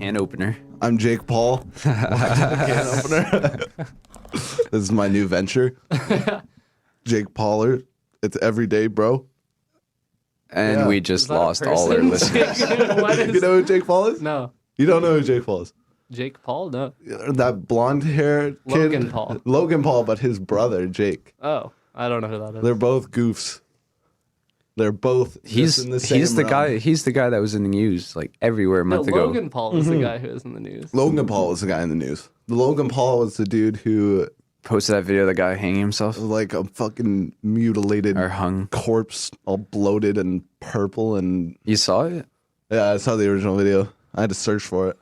can opener. I'm Jake Paul. Can opener. This is my new venture. Jake Pauler. It's every day, bro. And we just lost all our listeners. You know who Jake Paul is? No. You don't know who Jake Paul is? Jake Paul? No. That blonde hair kid. Logan Paul. Logan Paul, but his brother, Jake. Oh, I don't know who that is. They're both goofs. They're both He's in the same the realm. guy. He's the guy that was in the news like everywhere a month ago. Logan Paul is the guy who is in the news. Logan Paul was the guy in the news. Logan Paul was the dude who Posted that video of the guy hanging himself was like a fucking mutilated or hung. corpse, all bloated and purple. And You saw it? yeah, I saw the original video. I had to search for it.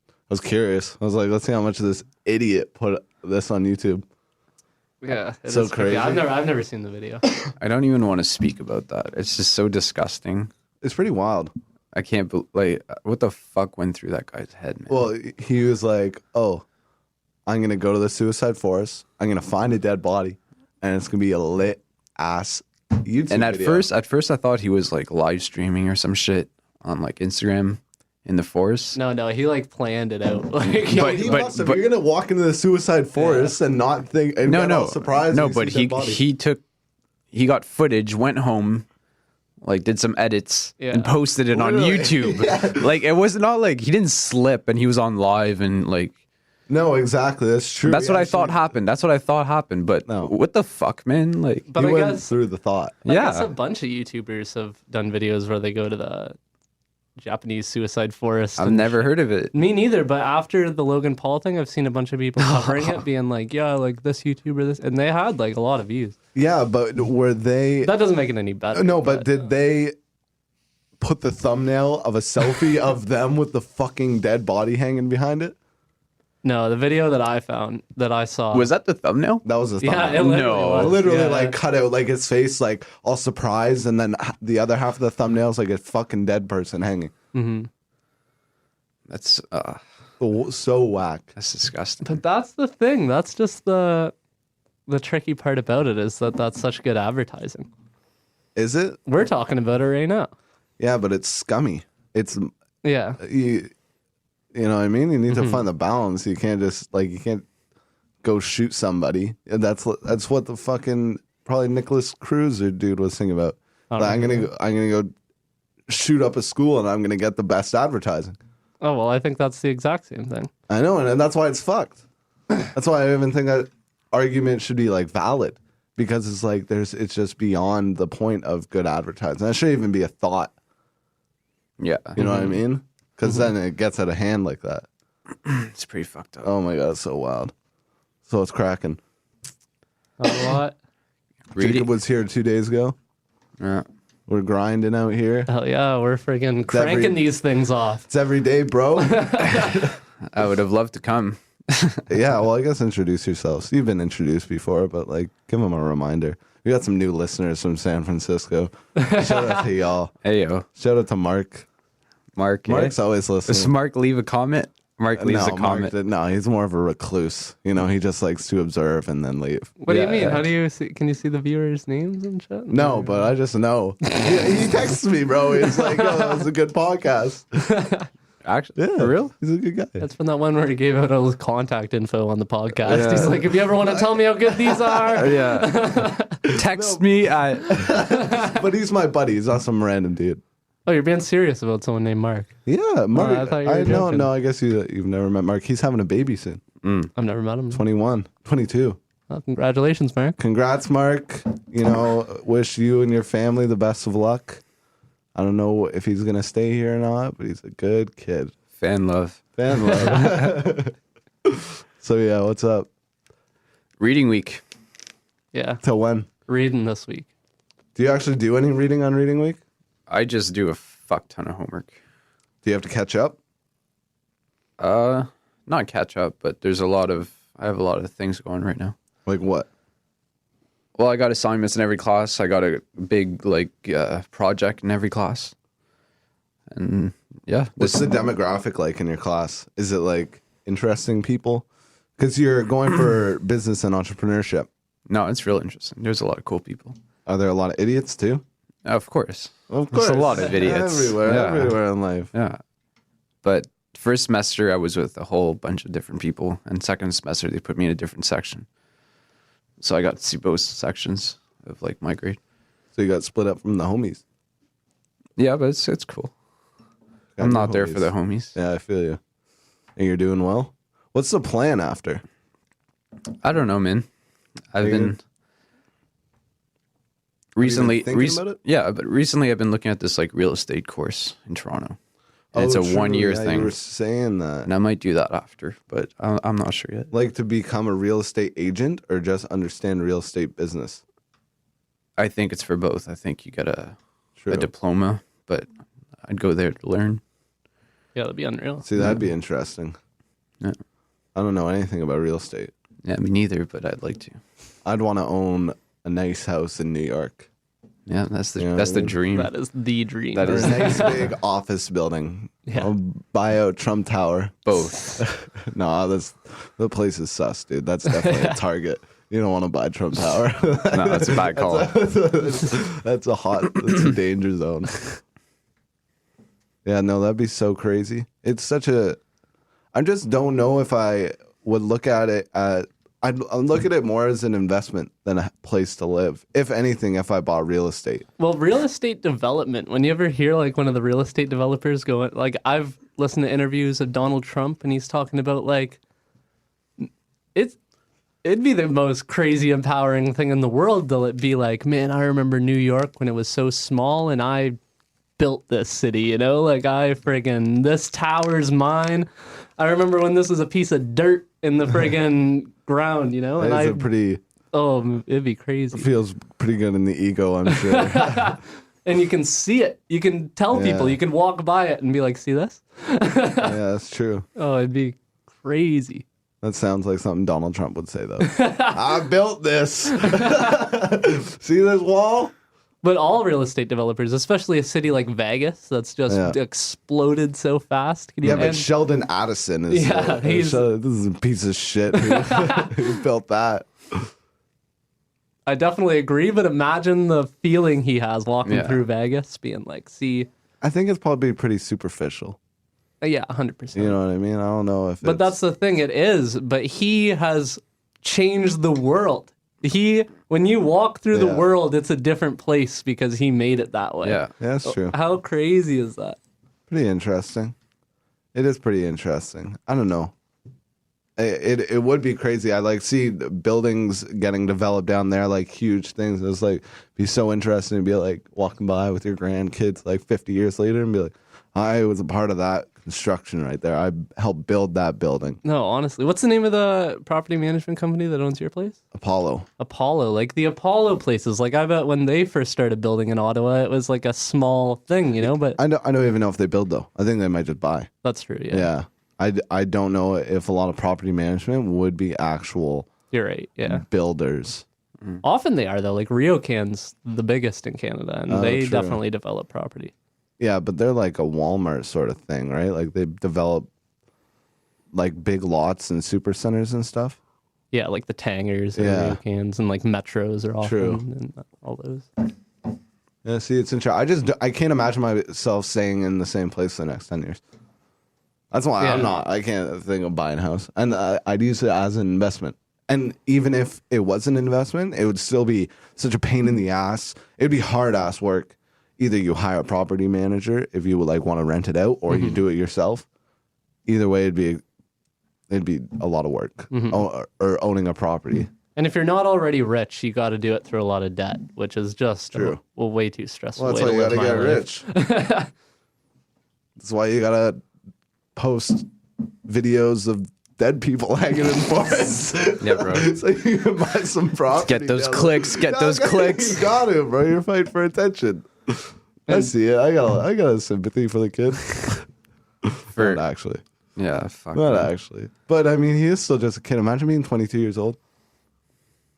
I was curious. I was like, let's see how much of this idiot put this on YouTube. Yeah, it So is crazy. I've never seen the video. I don't even want to speak about that. It's just so disgusting. It's pretty wild. I can't like what the fuck went through that guy's head, man. Well, he was like, oh, I'm going to go to the suicide forest. I'm going to find a dead body. And it's going to be a lit ass YouTube and at video. first I thought he was like live streaming or some shit on like Instagram in the forest. No, he like planned it out. Like, No, he must have. You're gonna walk into the suicide forest and not think. And get all surprised. No, when you but see a dead body. he got footage, went home, like did some edits and posted it on Literally. YouTube. Yeah. Like it was not like he didn't slip and he was on live and like. No, exactly. That's true. That's what I thought happened. But No. what the fuck, man? Like, But He I went guess through the thought. I guess yeah. a bunch of YouTubers have done videos where they go to the Japanese suicide forest. I've never heard of it. Me neither, but after the Logan Paul thing, I've seen a bunch of people covering it, being like, yeah, like this YouTuber, this, and they had like a lot of views. Yeah, but were they? That doesn't make it any better. No, but did they put the thumbnail of a selfie of them with the fucking dead body hanging behind it? No, the video that I found, that I saw. Was that the thumbnail? That was a thumbnail. Yeah, it literally No. was. Literally, Yeah. like cut out like his face, like all surprised, and then the other half of the thumbnail is like a fucking dead person hanging. Mm-hmm. That's So whack. that's disgusting. But that's the thing. That's just the tricky part about it is that that's such good advertising. Is it? We're talking about it right now. Yeah, but it's scummy. It's Yeah. you know what I mean? You need to find the balance. You can't just like you can't go shoot somebody. And that's what the fucking probably Nicholas Cruiser dude was thinking about. Like, I'm gonna go shoot up a school and I'm gonna get the best advertising. Oh, well, I think that's the exact same thing. I know, and that's why it's fucked. That's why I even think that argument should be like valid because it's like it's just beyond the point of good advertising. That shouldn't even be a thought. Yeah, You know what I mean? Because then it gets out of hand like that. it's pretty fucked up. Oh my god, it's so wild. So it's cracking. A lot. Jacob was here 2 days ago. Yeah. We're grinding out here. Hell yeah, we're friggin' cranking these things off. It's every day, bro. I would have loved to come. Yeah, well, I guess introduce yourselves. You've been introduced before, but like, give them a reminder. We got some new listeners from San Francisco. Shout out to y'all. Hey yo, Shout out to Mark. Mark. Mark's always listening. Does Mark leave a comment? Mark leaves a comment. No, he's more of a recluse. You know, he just likes to observe and then leave. What do you Yeah, mean? yeah. How do you see? Can you see the viewers' names and shit? No, but I just know. He texts me, bro. He's like, "Oh, that was a good podcast." Actually, Yeah, for real? He's a good guy. That's from that one where he gave out all his contact info on the podcast. He's like, if you ever want to tell me how good these are. Yeah. Text me at. But he's my buddy. He's not some random dude. Oh, you're being serious about someone named Mark. Yeah, Mark. I thought you were joking. No, I guess you've never met Mark. He's having a baby soon. I've never met him. 21, 22. Well, congratulations, Mark. Congrats, Mark. You know, wish you and your family the best of luck. I don't know if he's going to stay here or not, but he's a good kid. Fan love. Fan love. So, yeah, what's up? Reading week. Yeah, Till when? reading this week. Do you actually do any reading on Reading Week? I just do a fuck ton of homework. Do you have to catch up? Not catch up, but I have a lot of things going right now. Like what? Well, I got assignments in every class. I got a big project in every class. And yeah. What's the demographic like in your class? Is it like interesting people? Because you're going for business and entrepreneurship. No, it's real interesting. There's a lot of cool people. Are there a lot of idiots too? Of course. Of There's a lot of idiots. Everywhere, Yeah. everywhere in life. Yeah. But First semester, I was with a whole bunch of different people, and second semester, they put me in a different section. So I got to see both sections of like my grade. So you got split up from the homies. Yeah, but it's cool. Got I'm your not there for homies. the homies. Yeah, I feel you. And you're doing well? What's the plan after? I don't know, man. I've you been recently, thinking about it? yeah, but recently I've been looking at this like real estate course in Toronto. And it's a true. 1 year Yeah, thing. You were saying that. And I might do that after, but I'm not sure yet. Like to become a real estate agent or just understand real estate business? I think it's for both. I think you get a True. diploma, but I'd go there to learn. Yeah, that'd be unreal. See, that'd be interesting. Yeah. I don't know anything about real estate. Yeah, me neither, but I'd like to. I'd want to own a nice house in New York. Yeah, that's the You know that's what I the mean? dream. That is the dream. That Or is a nice big office building. Yeah. I'll buy out Trump Tower. Both. No, the place is sus, dude. That's definitely a target. You don't want to buy Trump Tower. No, that's a bad call. That's a danger zone. Yeah, no, that'd be so crazy. It's such a. I just don't know if I would look at it I'd look at it more as an investment than a place to live. If anything, if I bought real estate. Well, real estate development, when you ever hear like one of the real estate developers going, like I've listened to interviews of Donald Trump and he's talking about like, it'd be the most crazy empowering thing in the world to be like, man, I remember New York when it was so small and I built this city, you know, like this tower's mine. I remember when this was a piece of dirt in the friggin' ground, you know, and it'd be crazy. Feels pretty good in the ego, I'm sure. And you can see it. You can tell people. You can walk by it and be like, see this? Yeah, that's true. Oh, it'd be crazy. That sounds like something Donald Trump would say, though. I built this. See this wall? But all real estate developers, especially a city like Vegas, that's just exploded so fast. Can you But Sheldon Addison is. This is a piece of shit. Who built that? I definitely agree, but imagine the feeling he has walking Yeah. through Vegas, being like, see, I think it's probably pretty superficial. yeah, 100%. You know what I mean? I don't know if. But that's the thing, it is. But he has changed the world. When you walk through the world, it's a different place because he made it that way. Yeah. Yeah, that's true. How crazy is that? Pretty interesting. It is pretty interesting. I don't know. It would be crazy. I see buildings getting developed down there, like huge things. It's like be so interesting to be like walking by with your grandkids like 50 years later and be like, I was a part of that construction right there. I helped build that building. No, honestly. What's the name of the property management company that owns your place? Apollo. Apollo. Like the Apollo places. Like I bet when they first started building in Ottawa, it was like a small thing, you know? But I don't even know if they build though. I think they might just buy. that's true, yeah. Yeah. I don't know if a lot of property management would be actual You're right, yeah. builders. Often they are, though. Like RioCan's the biggest in Canada, and they true. definitely develop property. Yeah, but they're like a Walmart sort of thing, right? Like they develop like big lots and super centers and stuff. Yeah, like the Tangers and Yeah. RioCans and like Metros are often True. and all those. Yeah, see, it's interesting. I can't imagine myself staying in the same place for the next 10 years. That's why I can't think of buying a house. And I'd use it as an investment. And even if it was an investment, it would still be such a pain in the ass. It'd be hard ass work. Either you hire a property manager if you would want to rent it out, or you do it yourself. Either way, it'd be a lot of work. Or owning a property. And if you're not already rich, you got to do it through a lot of debt, which is just way too stressful. Well, that's way why you to gotta live get my life. rich. That's why you gotta post videos of dead people hanging in forests. Yeah, bro. So you can buy some property. Get those down clicks. there. Get those clicks. You got to, bro. You're fighting for attention. I see it. I got a sympathy for the kid. Not actually. Yeah, fuck. Not man. actually. But I mean, he is still just a kid. Imagine being 22 years old.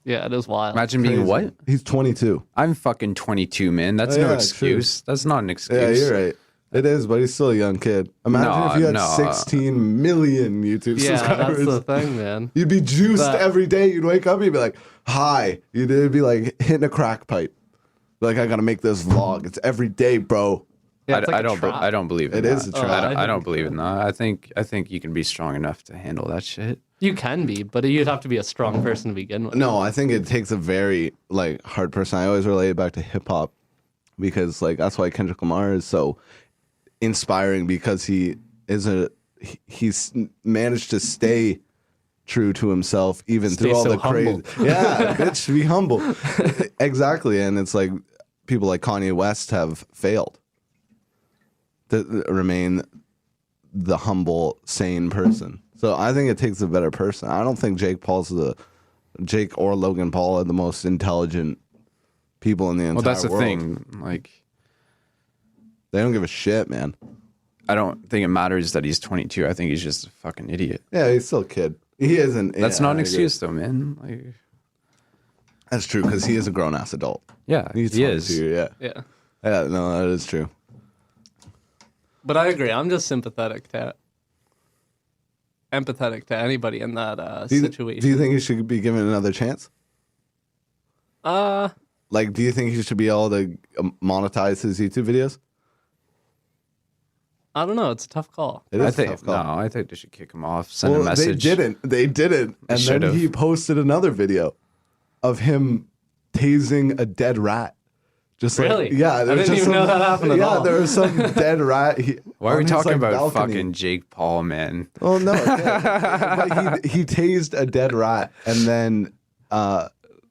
Yeah, it is wild. Imagine being what? He's 22. I'm fucking 22, man. That's Oh, no yeah, excuse. That's not an excuse. Yeah, you're right. It is, but he's still a young kid. Imagine if you had 16 million YouTube Yeah, subscribers. that's the thing, man. You'd be juiced every day. You'd wake up, you'd be like, hi. You'd be like hitting a crack pipe. Like, I gotta make this vlog. It's every day, bro. Yeah, it's like I a don't. trap. I don't believe in It that. is a trap. I don't believe in that. I think you can be strong enough to handle that shit. You can be, but you'd have to be a strong person to begin with. No, I think it takes a very like hard person. I always relate it back to hip hop because like that's why Kendrick Lamar is so inspiring because he's managed to stay true to himself even Stay through all so the crazy. humble. Yeah, bitch, be humble. Exactly, and it's like people like Kanye West have failed to remain the humble, sane person. So I think it takes a better person. I don't think Jake or Logan Paul are the most intelligent people in the entire world. Well, that's the thing. Like, they don't give a shit, man. I don't think it matters that he's 22. I think he's just a fucking idiot. Yeah, he's still a kid. He isn't. That's yeah, not an I excuse, though, man. Like, That's true because he is a grown ass adult. yeah, He's he is. 22, Yeah. Yeah. Yeah, no, that is true. But I agree. I'm just empathetic to anybody in that situation. Do you think he should be given another chance? Uh, Like, do you think he should be able to monetize his YouTube videos? I don't know. It's a tough call. It is I a think tough call. no. I think they should kick him off. Send a message. They didn't. And then should've. he posted another video of him tasing a dead rat. Just Really? Like, yeah, I there was didn't just even know that happened at yeah, all. there was some dead rat. Why are we on his, talking like, about balcony. fucking Jake Paul, man? Oh no! Yeah. But he tased a dead rat, and then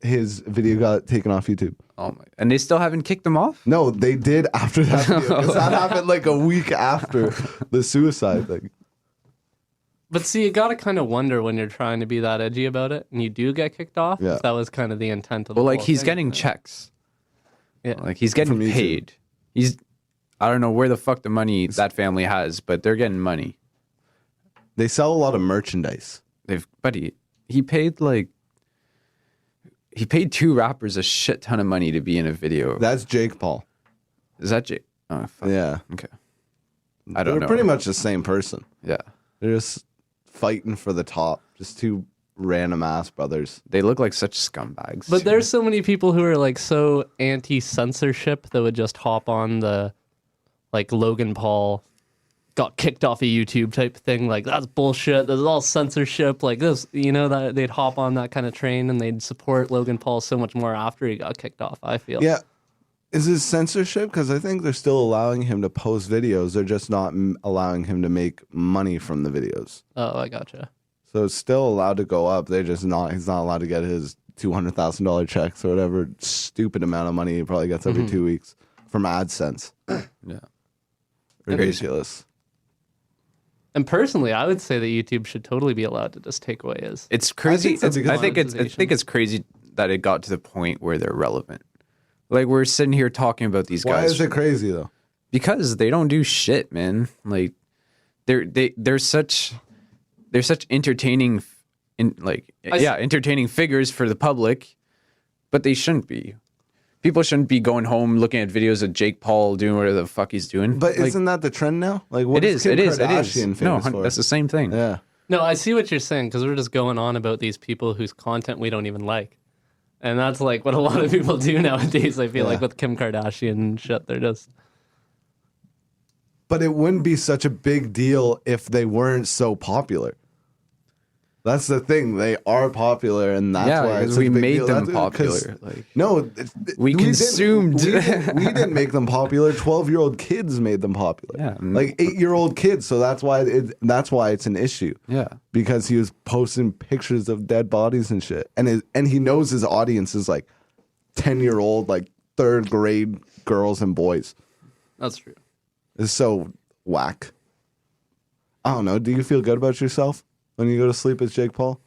his video got taken off YouTube. Oh my! And they still haven't kicked him off. No, they did after that video because that happened like a week after the suicide thing. But see, you gotta kind of wonder when you're trying to be that edgy about it, and you do get kicked off. Yeah. If that was kind of the intent of the Well, like whole he's thing, getting you know? checks. Yeah. Like he's getting From YouTube. paid. I don't know where the fuck the money that family has, but they're getting money. They sell a lot of merchandise. He paid two rappers a shit ton of money to be in a video. That's Jake Paul. Is that Jake? Oh, fuck. Yeah, Okay. I don't know. They're pretty much the same person. Yeah. They're just fighting for the top. Just two random ass brothers. They look like such scumbags. But there's so many people who are like so anti-censorship that would just hop on the like Logan Paul got kicked off of YouTube type thing. Like that's bullshit. There's all censorship. Like this, you know, that they'd hop on that kind of train and they'd support Logan Paul so much more after he got kicked off. I feel. Yeah. Is this censorship? Because I think they're still allowing him to post videos. They're just not allowing him to make money from the videos. Oh, I gotcha. So it's still allowed to go up. He's not allowed to get his $200,000 checks or whatever stupid amount of money he probably gets every 2 weeks from AdSense. Yeah. Ridiculous. And personally, I would say that YouTube should totally be allowed to just take away his. It's crazy. so, because I think it's crazy that it got to the point where they're relevant. Like we're sitting here talking about these Why guys is it crazy though? because they don't do shit, man. Like they're such entertaining entertaining figures for the public, but they shouldn't be. People shouldn't be going home looking at videos of Jake Paul doing whatever the fuck he's doing. But like, isn't that the trend now? Like what it is. Kim It is. Kardashian No, famous for? that's the same thing. Yeah. No, I see what you're saying because we're just going on about these people whose content we don't even like. And that's like what a lot of people do nowadays. I feel like with Kim Kardashian and shit, they're just. But it wouldn't be such a big deal if they weren't so popular. That's the thing. They are popular, and that's Yeah, why it's because such we a big made deal. them That's- 'cause- popular. Like No, we consumed. We didn't make them popular. 12-year-old kids made them popular. Yeah. Like 8-year-old kids. So that's why it's an issue. Yeah. Because he was posting pictures of dead bodies and shit, and he knows his audience is like 10-year-old, like 3rd grade girls and boys. That's true. It's so whack. I don't know. Do you feel good about yourself when you go to sleep as Jake Paul?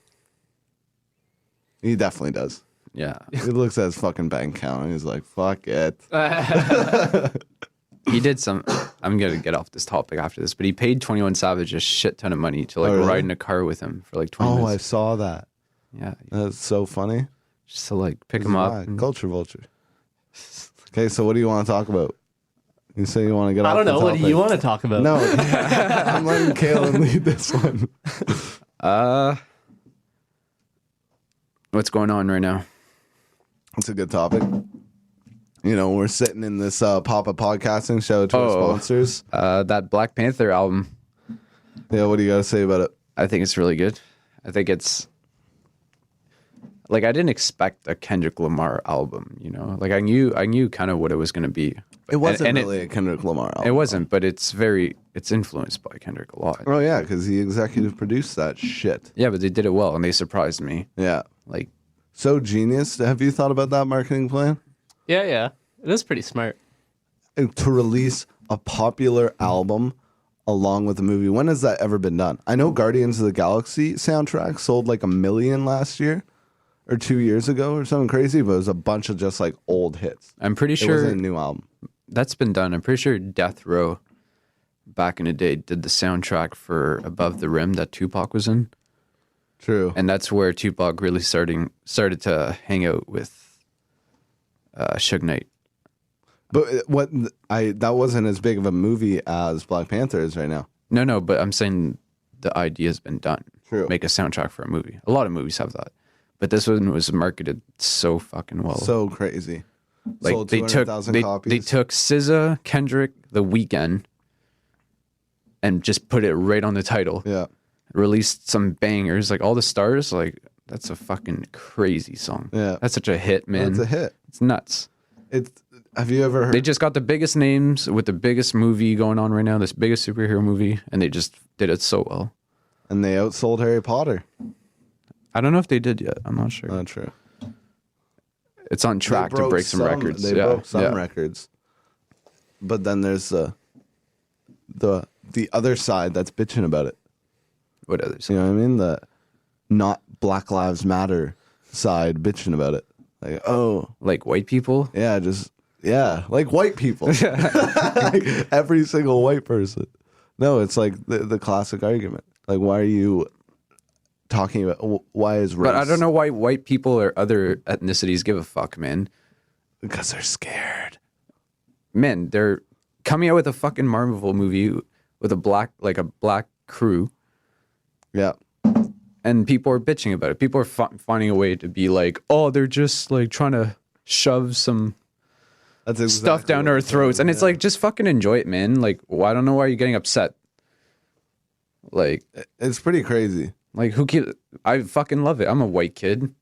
He definitely does. Yeah. He looks at his fucking bank account and he's like, fuck it. He did some. I'm gonna get off this topic after this, but he paid 21 Savage a shit ton of money to like really? ride in a car with him for like 20 Oh, I minutes. saw that. Yeah, That's so funny. just to like pick him up. and- Culture vulture. Okay, so what do you want to talk about? You say you want to get I off don't the know. What do topic. you want to talk about? No, I'm letting Kaelan lead this one. What's going on right now? It's a good topic. we're sitting in this Papa Podcasting. Shout out to our sponsors. That Black Panther album. Yeah, what do you got to say about it? I think it's really good. I think it's like I didn't expect a Kendrick Lamar album. Like I knew kind of what it was going to be. It wasn't really a Kendrick Lamar album. It wasn't, but it's influenced by Kendrick a lot. Oh yeah, because he executive produced that shit. Yeah, but they did it well, and they surprised me. Yeah, like so genius. Have you thought about that marketing plan? Yeah, it is pretty smart. To release a popular album along with the movie. When has that ever been done? I know Guardians of the Galaxy soundtrack sold like 1 million last year or 2 years ago or something crazy, but it was a bunch of just like old hits. I'm pretty sure it wasn't a new album. That's been done. I'm pretty sure Death Row back in the day did the soundtrack for Above the Rim that Tupac was in. True. And that's where Tupac really started to hang out with Suge Knight. But that wasn't as big of a movie as Black Panther is right now. No, but I'm saying the idea's been done. True. Make a soundtrack for a movie. A lot of movies have that. But this one was marketed so fucking well. So crazy. Like sold they took copies. They took SZA, Kendrick, The Weeknd, and just put it right on the title. Yeah. Released some bangers, like All the Stars. Like that's a fucking crazy song. Yeah. That's such a hit, man. It's a hit. It's nuts. Have you ever heard? They just got the biggest names with the biggest movie going on right now, this biggest superhero movie, and they just did it so well. And they outsold Harry Potter. I don't know if they did yet. I'm not sure. Not true. It's on track to break some records. They broke some records. But then there's the other side that's bitching about it. What others? You know what I mean? The not Black Lives Matter side bitching about it. Like white people? Yeah, like white people. Like every single white person. No, it's like the classic argument. Like, why are you talking about, why is race? But I don't know why white people or other ethnicities give a fuck, man. Because they're scared. Man, they're coming out with a fucking Marvel movie with a black crew. Yeah. And people are bitching about it. People are finding a way to be like, oh, they're just like trying to shove some stuff down our throats. And it's like, just fucking enjoy it, man. Like, I don't know why you're getting upset. Like, it's pretty crazy. Like, I fucking love it. I'm a white kid.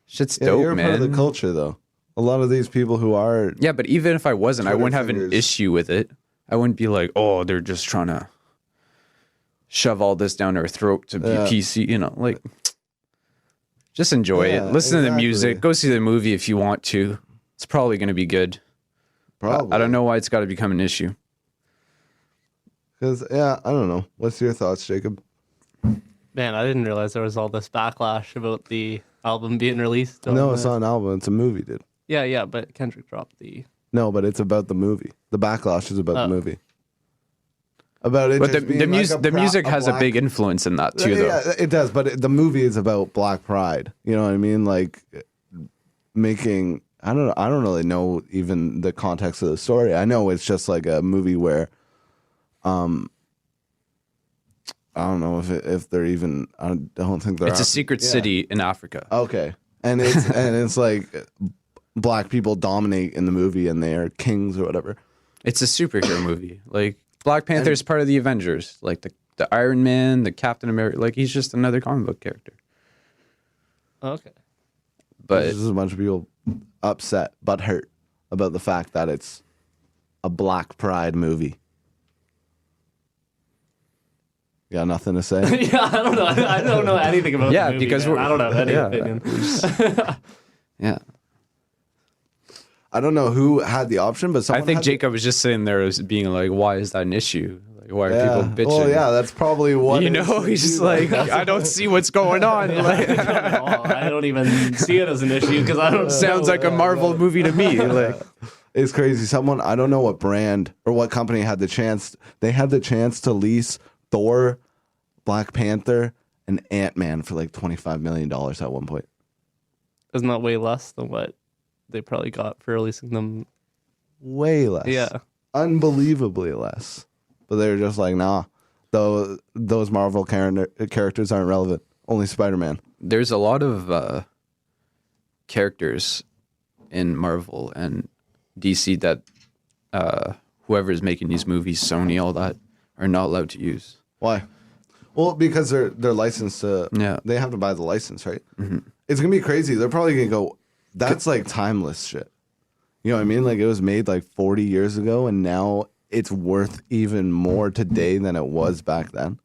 Shit's dope, you're man. Part of the culture, though. A lot of these people who are... Yeah, but even if I wasn't, I wouldn't have an issue with it. I wouldn't be like, oh, they're just trying to shove all this down our throat to be PC, like... Just enjoy it. Listen to the music. Go see the movie if you want to. It's probably going to be good. Probably. I don't know why it's got to become an issue. Because, I don't know. What's your thoughts, Jacob? Man, I didn't realize there was all this backlash about the album being released. No, it's not an album. It's a movie, dude. Yeah, but Kendrick dropped the... No, but it's about the movie. The backlash is about the movie. About it. But the music has a big influence in that too, though. Yeah, it does. But the movie is about Black pride. You know what I mean? Like making. I don't really know even the context of the story. I know it's just like a movie where, I don't know if they're even. I don't think they're. It's a secret city in Africa. Okay, and it's like Black people dominate in the movie and they are kings or whatever. It's a superhero movie. Like Black Panther is part of the Avengers. Like the Iron Man, the Captain America. Like he's just another comic book character. Okay. But there's just a bunch of people upset but hurt about the fact that it's a Black Pride movie. You got nothing to say? Yeah, I don't know. I don't know anything about the movie, because I don't have any opinion. Yeah. I don't know who had the option, but someone I think Jacob was just sitting there as being like, why is that an issue? Like, why are people bitching? Well, yeah, that's probably what he's just like, I don't see what's going on. Like, I don't even see it as an issue because I don't Sounds like a Marvel movie to me. Like, it's crazy. Someone, I don't know what brand or what company had the chance. They had the chance to lease Thor, Black Panther, and Ant-Man for like $25 million at one point. Isn't that way less than what they probably got for releasing them? Way less. Yeah. Unbelievably less. But they were just like, nah, those Marvel characters aren't relevant. Only Spider-Man. There's a lot of characters in Marvel, and DC that whoever is making these movies, Sony, all that, are not allowed to use. Why? Well, because they're licensed to. Yeah. They have to buy the license, right? Mm-hmm. It's gonna be crazy. They're probably gonna go. That's like timeless shit. You know what I mean? Like it was made like 40 years ago, and now it's worth even more today than it was back then.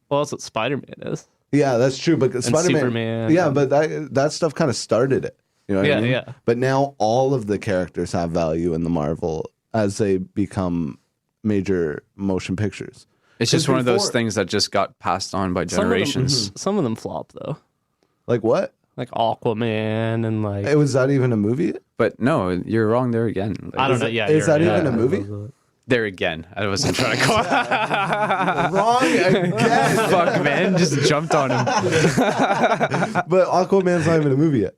Well, that's what Spider-Man is. Yeah, that's true. But Spider-Man, Superman. yeah, but that stuff kind of started it. You know what I mean? Yeah. But now all of the characters have value in the Marvel as they become major motion pictures. It's just one of those things that just got passed on by generations. Some of them flop though. Like what? Like Aquaman and like. Hey, was that even a movie? But no, you're wrong there again. Like, I don't know. Yeah. Is that right. even a movie? there again. I wasn't trying to call. Wrong again. Fuck, man, just jumped on him. But Aquaman's not even a movie yet.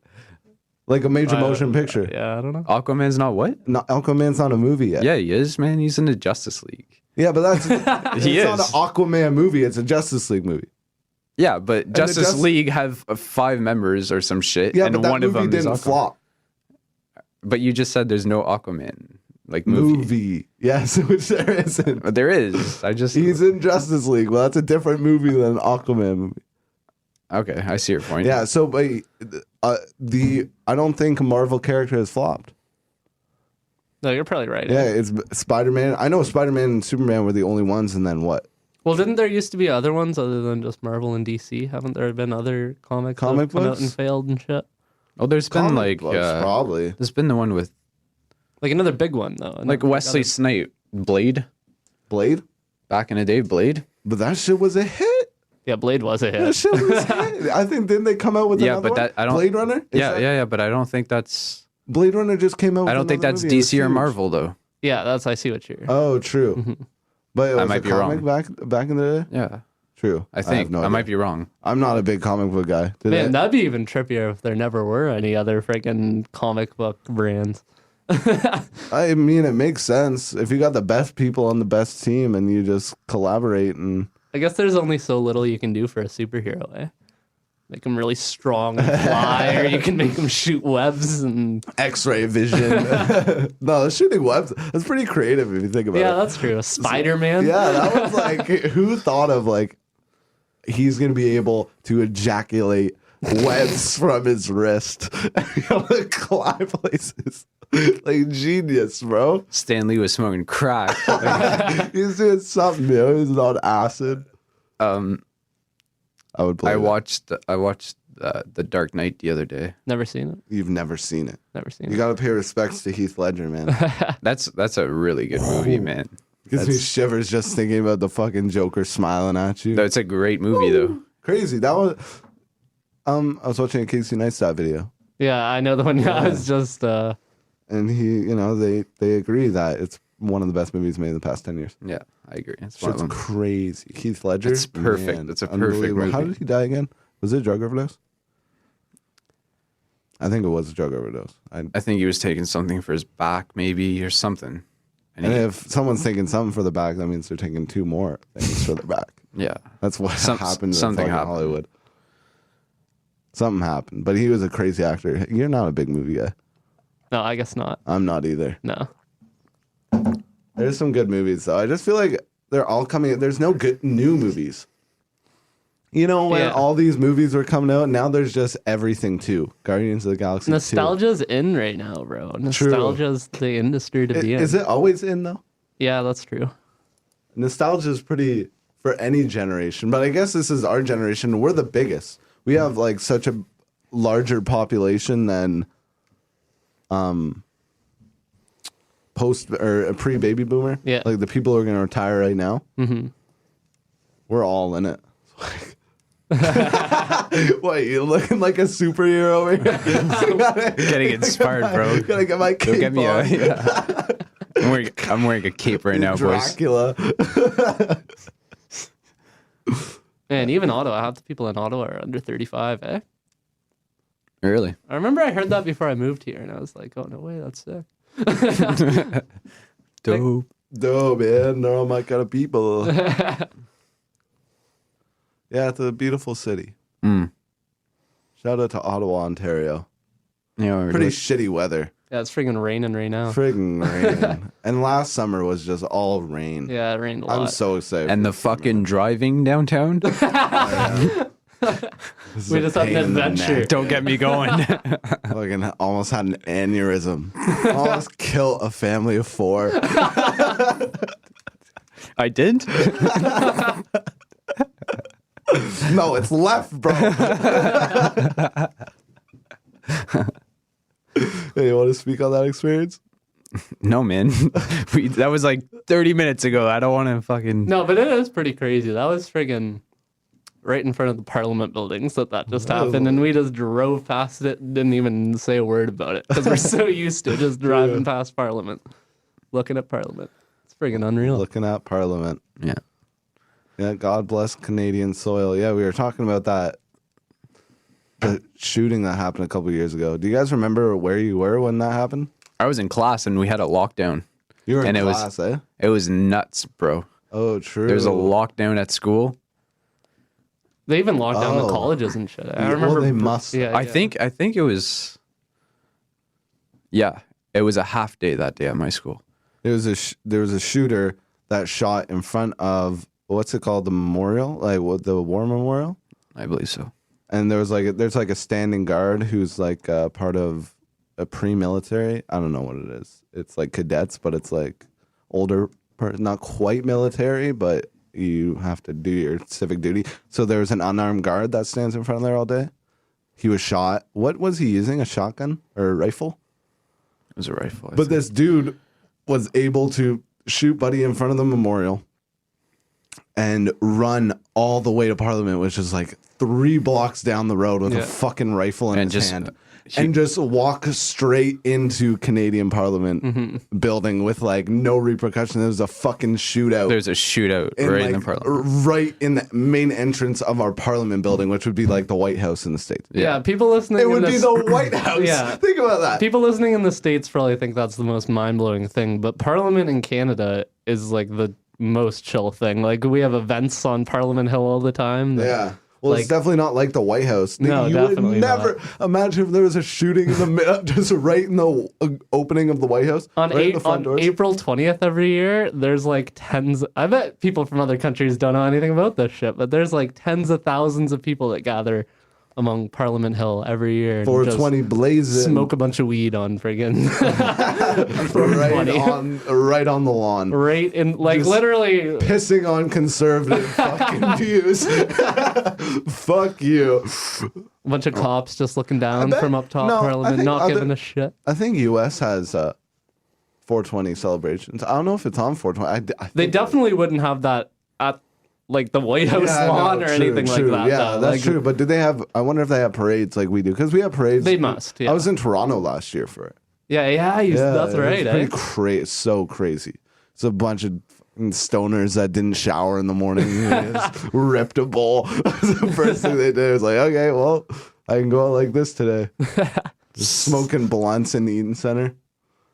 Like a major motion picture. Yeah, I don't know. Aquaman's not what? No, Aquaman's not a movie yet. Yeah, he is, man. He's in the Justice League. Yeah, but that's He it's not is. an Aquaman movie. It's a Justice League movie. Yeah, but Justice League have 5 members or some shit, Yeah, and but that one of movie them is didn't Aquaman. flop. But you just said there's no Aquaman like movie. Yes, which there isn't. But there is. He's in Justice League. Well, that's a different movie than an Aquaman movie. Okay, I see your point. Yeah, so but I don't think a Marvel character has flopped. No, you're probably right. Yeah, it's Spider-Man. I know Spider-Man and Superman were the only ones, and then what? Well, didn't there used to be other ones other than just Marvel and DC? Haven't there been other comics that have come out books? and failed and shit? Oh, there's been Comic books, probably. There's been the one with Like another big one though. like Wesley Snipes, Blade. Blade? Back in the day, Blade. But that shit was a hit. Yeah, Blade was a That hit. shit was a hit. I think, didn't they come out with Yeah, another but one? that I don't. Blade Runner? Yeah, but I don't think that's. Blade Runner just came out with I don't think another that's movie. It was DC or huge. Marvel though. Yeah, I see what you're. Oh, true. But it was might a be comic wrong. back in the day? Yeah, True. I think have no I idea. might be wrong. I'm not a big comic book guy. Man, that'd be even trippier if there never were any other freaking comic book brands. I mean, it makes sense. If you got the best people on the best team and you just collaborate and... I guess there's only so little you can do for a superhero, eh? Make them really strong and fly, or you can make them shoot webs and... X-ray vision. No, shooting webs, that's pretty creative if you think about it. Yeah, that's true. Spider-Man? Yeah, that was like, who thought of like, he's going to be able to ejaculate webs from his wrist and be able to climb places. Like, genius, bro. Stanley was smoking crack. He's doing something, He's on acid. I would believe I watched The Dark Knight the other day. Never seen it. You've never seen it. Never seen You it. got to pay respects to Heath Ledger, man. That's a really good movie, man. Gives me shivers just thinking about the fucking Joker smiling at you. That's a great movie though. Crazy. That was. I was watching a Casey Neistat video, Yeah, I know the one. Yeah, I was just... and they agree that it's one of the best movies made in the past 10 years. Yeah, I agree. It's one of Shit's them. crazy. Heath Ledger. It's perfect. Man, It's a perfect unbelievable. How movie. did he die again? Was it a drug overdose? I think it was a drug overdose. I think he was taking something for his back, maybe, or something. And if someone's taking something for the back, that means they're taking 2 more things for their back. Yeah, That's what happened in something fucking happened. Hollywood. Something happened. But he was a crazy actor. You're not a big movie guy. No, I guess not. I'm not either. No. There's some good movies, though. I just feel like they're all coming. There's no good new movies. You know, when all these movies were coming out, now there's just everything, too. Guardians of the Galaxy 2. Nostalgia's in right now, bro. Nostalgia's the industry to be in. Is it always in, though? Yeah, that's true. Nostalgia is pretty for any generation, but I guess this is our generation. We're the biggest. We have like such a larger population than post or a pre-baby boomer. Yeah. Like the people who are going to retire right now. Mm-hmm. We're all in it. What, you looking like a superhero over here? getting inspired, bro. Gotta get my cape Go get me on. yeah. I'm wearing a cape right now, boys. Dracula. Man, even Ottawa, half the people in Ottawa are under 35, eh? Really? I remember I heard that before I moved here, and I was like, oh, no way, that's sick. Dope. Dope, man. They're all my kind of people. Yeah, it's a beautiful city. Mm. Shout out to Ottawa, Ontario. Yeah, Pretty shitty weather. Yeah, it's friggin' raining right now. Friggin' rain. And last summer was just all rain. Yeah, it rained a lot. I'm so excited. And the fucking driving downtown. We just had an adventure. Don't get me going. Fucking almost had an aneurysm. Almost kill a family of 4. I did. No, it's left, bro. Hey, you want to speak on that experience? No, man. That was like 30 minutes ago. I don't want to fucking. No, but it is pretty crazy. That was friggin' right in front of the Parliament buildings that just happened, and we just drove past it and didn't even say a word about it because we're so used to just driving past Parliament, looking at Parliament. It's friggin' unreal. Looking at Parliament. Yeah. Yeah, God bless Canadian soil. Yeah, we were talking about that. The shooting that happened a couple years ago. Do you guys remember where you were when that happened? I was in class and we had a lockdown. You were in and class, eh? It was nuts, bro. Oh, true. There was a lockdown at school. They even locked down the colleges and shit. I remember. Well, they must. Yeah, I think it was. Yeah, it was a half day that day at my school. There was a shooter that shot in front of what's it called, the memorial, like what, the war memorial. I believe so. And there's like a standing guard who's like part of a pre-military. I don't know what it is. It's like cadets, but it's like older, not quite military, but you have to do your civic duty. So there's an unarmed guard that stands in front of there all day. He was shot. What was he using? A shotgun or a rifle? It was a rifle. But this dude was able to shoot Buddy in front of the memorial and run all the way to Parliament, which is like 3 blocks down the road with a fucking rifle in his hand. And just walk straight into Canadian Parliament building with like no repercussion. There's a fucking shootout. There's a shootout in the Parliament. Right in the main entrance of our Parliament building, which would be like the White House in the States. Yeah, people listening. It would be the White House. Yeah. Think about that. People listening in the States probably think that's the most mind-blowing thing, but Parliament in Canada is like the most chill thing. Like we have events on Parliament Hill all the time. Yeah. Well, it's definitely not like the White House. No, you definitely would never imagine if there was a shooting in the just right in the opening of the White House. On, right in the front doors. April 20th every year, there's like tens. I bet people from other countries don't know anything about this shit, but there's like tens of thousands of people that gather among Parliament Hill every year. 420 blazing. Smoke a bunch of weed on friggin' right on the lawn. Right in, like, Just literally pissing on conservative fucking views. Fuck you. a bunch of cops just looking down bet- from up top no, I Parliament, think not giving a shit. I think U.S. has 420 celebrations. I don't know if it's on 420. I They think definitely wouldn't have that at like the White House lawn or anything like that. Yeah, though. that's Like, true. But do they have? I wonder if they have parades like we do, because we have parades. They must. Yeah, I was in Toronto last year for it. yeah. That's it was right. Pretty crazy. So crazy. It's a bunch of stoners that didn't shower in the morning. Just ripped a bowl. The first thing they did was like, okay, well, I can go out like this today. Just smoking blunts in the Eaton Center.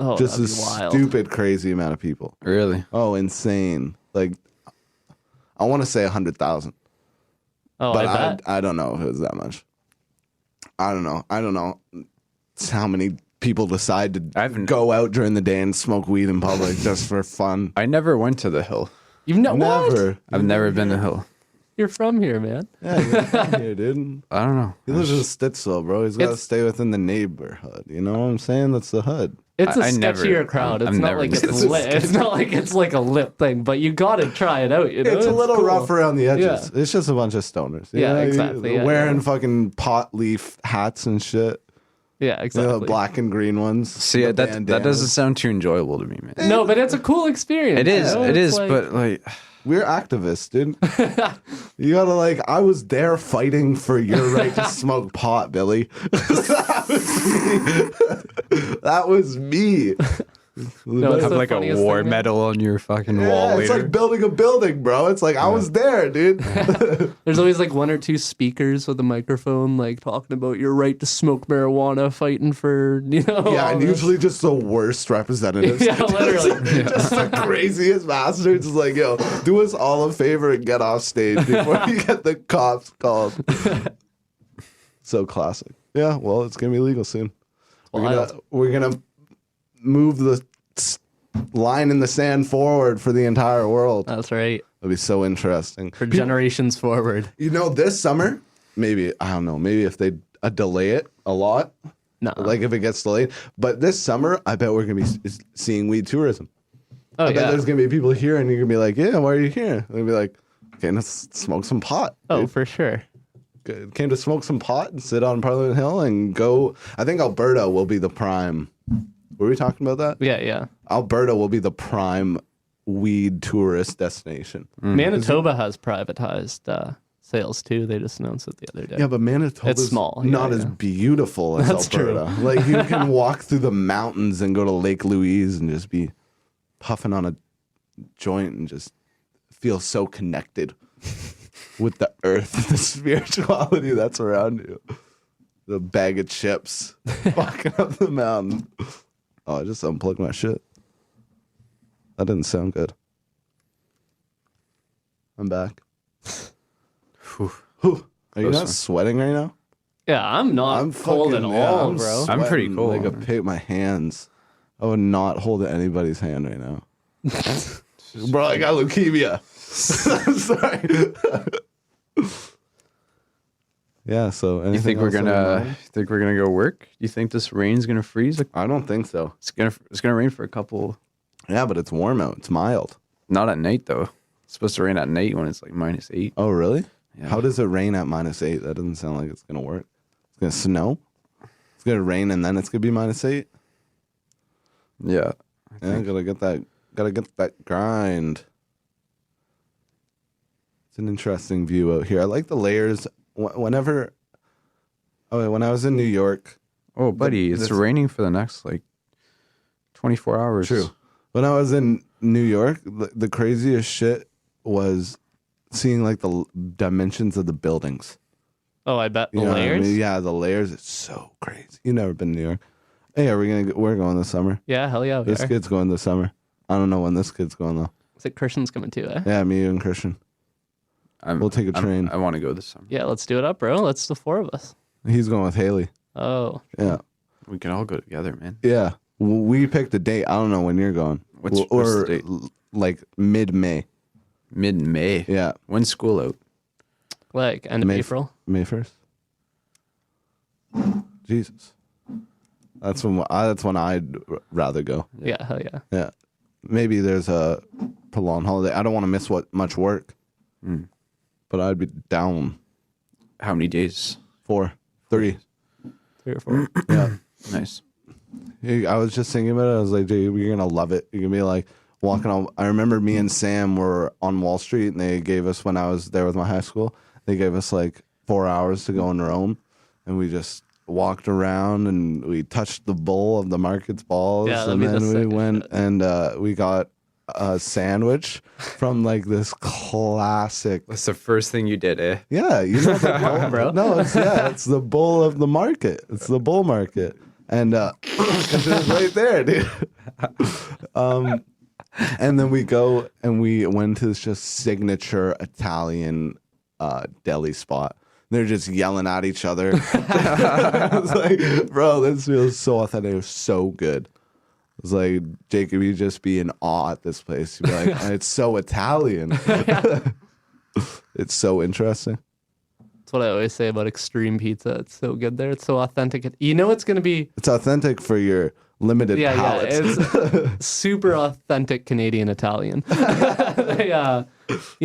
Oh, Just that'd a be wild. stupid, crazy amount of people. Really? Oh, insane. Like, I want to say 100,000. Oh, But I bet. I don't know if it was that much. I don't know. It's how many people decide to go out during the day and smoke weed in public just for fun. I never went to the Hill. You've what? Never. I've never been to Hill. You're from here, man. Yeah, you're from here, dude. I don't know. He lives in Stittsville, bro. He's got to It's- stay within the neighborhood. You know what I'm saying? That's the hood. It's a I never- sketchier crowd. It's I've not never like been it's to lit. It's not like it's like a lit thing, but you gotta try it out. You know, It's a little cool. rough around the edges. Yeah. It's just a bunch of stoners. Yeah, know? exactly. They're Yeah, wearing yeah. fucking pot leaf hats and shit. Yeah, You exactly. know, the black and green ones. See, the that bandanas. doesn't sound too enjoyable to me, man. No, but it's a cool experience. It is. you know? It It's is. like- But like, We're activists, dude. You gotta I was there fighting for your right to smoke pot, Billy. That was me. No, it's have the like a funniest war thing, man. medal on your fucking Yeah, wall it's later. like building a building, bro. It's like I was there, dude. There's always like one or two speakers with a microphone, like talking about your right to smoke marijuana, fighting for Yeah, all and this. usually just the worst representatives. Yeah, literally. Just the craziest bastards. It's like, yo, do us all a favor and get off stage before you get the cops called. So classic. Yeah, well, it's gonna be legal soon. Wild. We're gonna move the line in the sand forward for the entire world. That's right. It'll be so interesting. For generations forward. You know, this summer, maybe, I don't know, maybe if they delay it a lot, like if it gets delayed. But this summer, I bet we're going to be seeing weed tourism. Oh, I bet there's going to be people here and you're going to be like, yeah, why are you here? And they'll be like, okay, let's smoke some pot. Oh, dude. for sure. Came to smoke some pot and sit on Parliament Hill and go. I think Alberta will be the prime. Were we talking about that? Yeah. Alberta will be the prime weed tourist destination. Manitoba has privatized sales too. They just announced it the other day. Yeah, but Manitoba's small, not as beautiful as That's Alberta. True. Like you can walk through the mountains and go to Lake Louise and just be puffing on a joint and just feel so connected with the earth and the spirituality that's around you. The bag of chips walking up the mountain. Oh, I just unplugged my shit. That didn't sound good. I'm back. Are you not sweating right now? Yeah, I'm not cold at all, I'm bro. I'm pretty cold. Like a pig. My hands. I would not hold anybody's hand right now. Bro, I got leukemia. I'm sorry. Yeah, so You think we're gonna go work? You think this rain's gonna freeze? I don't think so. It's gonna rain for a couple. Yeah, but it's warm out. It's mild. Not at night though. It's supposed to rain at night when it's like -8. Oh, really? Yeah. How does it rain at -8? That doesn't sound like it's gonna work. It's gonna snow. It's gonna rain and then it's gonna be -8. Yeah. Yeah, gotta get that grind. It's an interesting view out here. I like the layers. When I was in New York. Oh, buddy, it's raining for the next like 24 hours. True. When I was in New York, the craziest shit was seeing like the dimensions of the buildings. Oh, I bet the You know what I layers. mean? Yeah, the layers. It's so crazy. You've never been to New York. Hey, we're going this summer. Yeah, hell yeah. This kid's going this summer. I don't know when this kid's going though. Is it Christian's coming too, eh? Yeah, me and Christian. We'll take a train. I want to go this summer. Yeah, let's do it up, bro. Let's the four of us. He's going with Haley. Oh. Yeah. We can all go together, man. Yeah. We picked a date. I don't know when you're going. What's the date? Like mid-May. Mid-May. Yeah. When's school out? Like end of April. May 1st. Jesus. That's when I'd rather go. Yeah, hell yeah. Yeah. Maybe there's a prolonged holiday. I don't want to miss much work. But I'd be down. How many days? 3. 3 or 4. Yeah. Nice. I was just thinking about it. I was like, dude, you're going to love it. You're going to be like walking on. I remember me and Sam were on Wall Street and they gave us, when I was there with my high school, they gave us like 4 hours to go and roam. And we just walked around and we touched the bowl of the market's balls. Yeah, and then we went and we got a sandwich from like this classic. That's the first thing you did, eh? Yeah, you know the bowl, bro. No, it's the bowl of the market. It's the bull market, and it's just right there, dude. And then we go and we went to this just signature Italian deli spot. They're just yelling at each other. I was like, bro, this feels so authentic. It was so good. It was like, Jacob, you'd just be in awe at this place. You'd be like, it's so Italian. It's so interesting. That's what I always say about extreme pizza. It's so good there. It's so authentic. You know it's going to be... It's authentic for your limited palates. It's super authentic Canadian Italian. You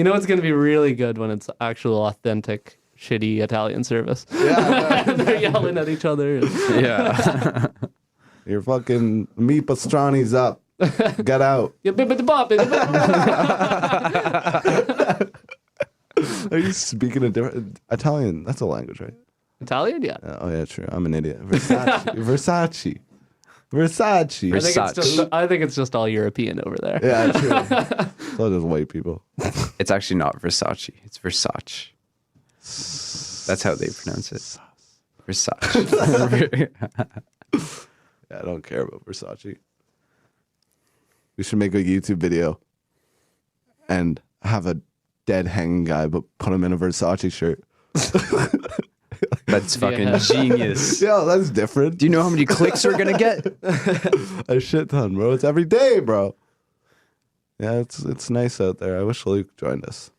know it's going to be really good when it's actual authentic shitty Italian service. Yeah. They're yelling at each other. Yeah. Your fucking meat pastrani's up. Get out. Are you speaking a different Italian? That's a language, right? Italian, yeah. Oh yeah, true. I'm an idiot. Versace. I think it's just all European over there. Yeah, true. So does white people. It's actually not Versace. It's Versace. That's how they pronounce it. Versace. Yeah, I don't care about Versace. We should make a YouTube video and have a dead hanging guy, but put him in a Versace shirt. That's fucking genius. Yeah, that's different. Do you know how many clicks we're gonna get? A shit ton, bro. It's every day, bro. Yeah, it's nice out there. I wish Luke joined us.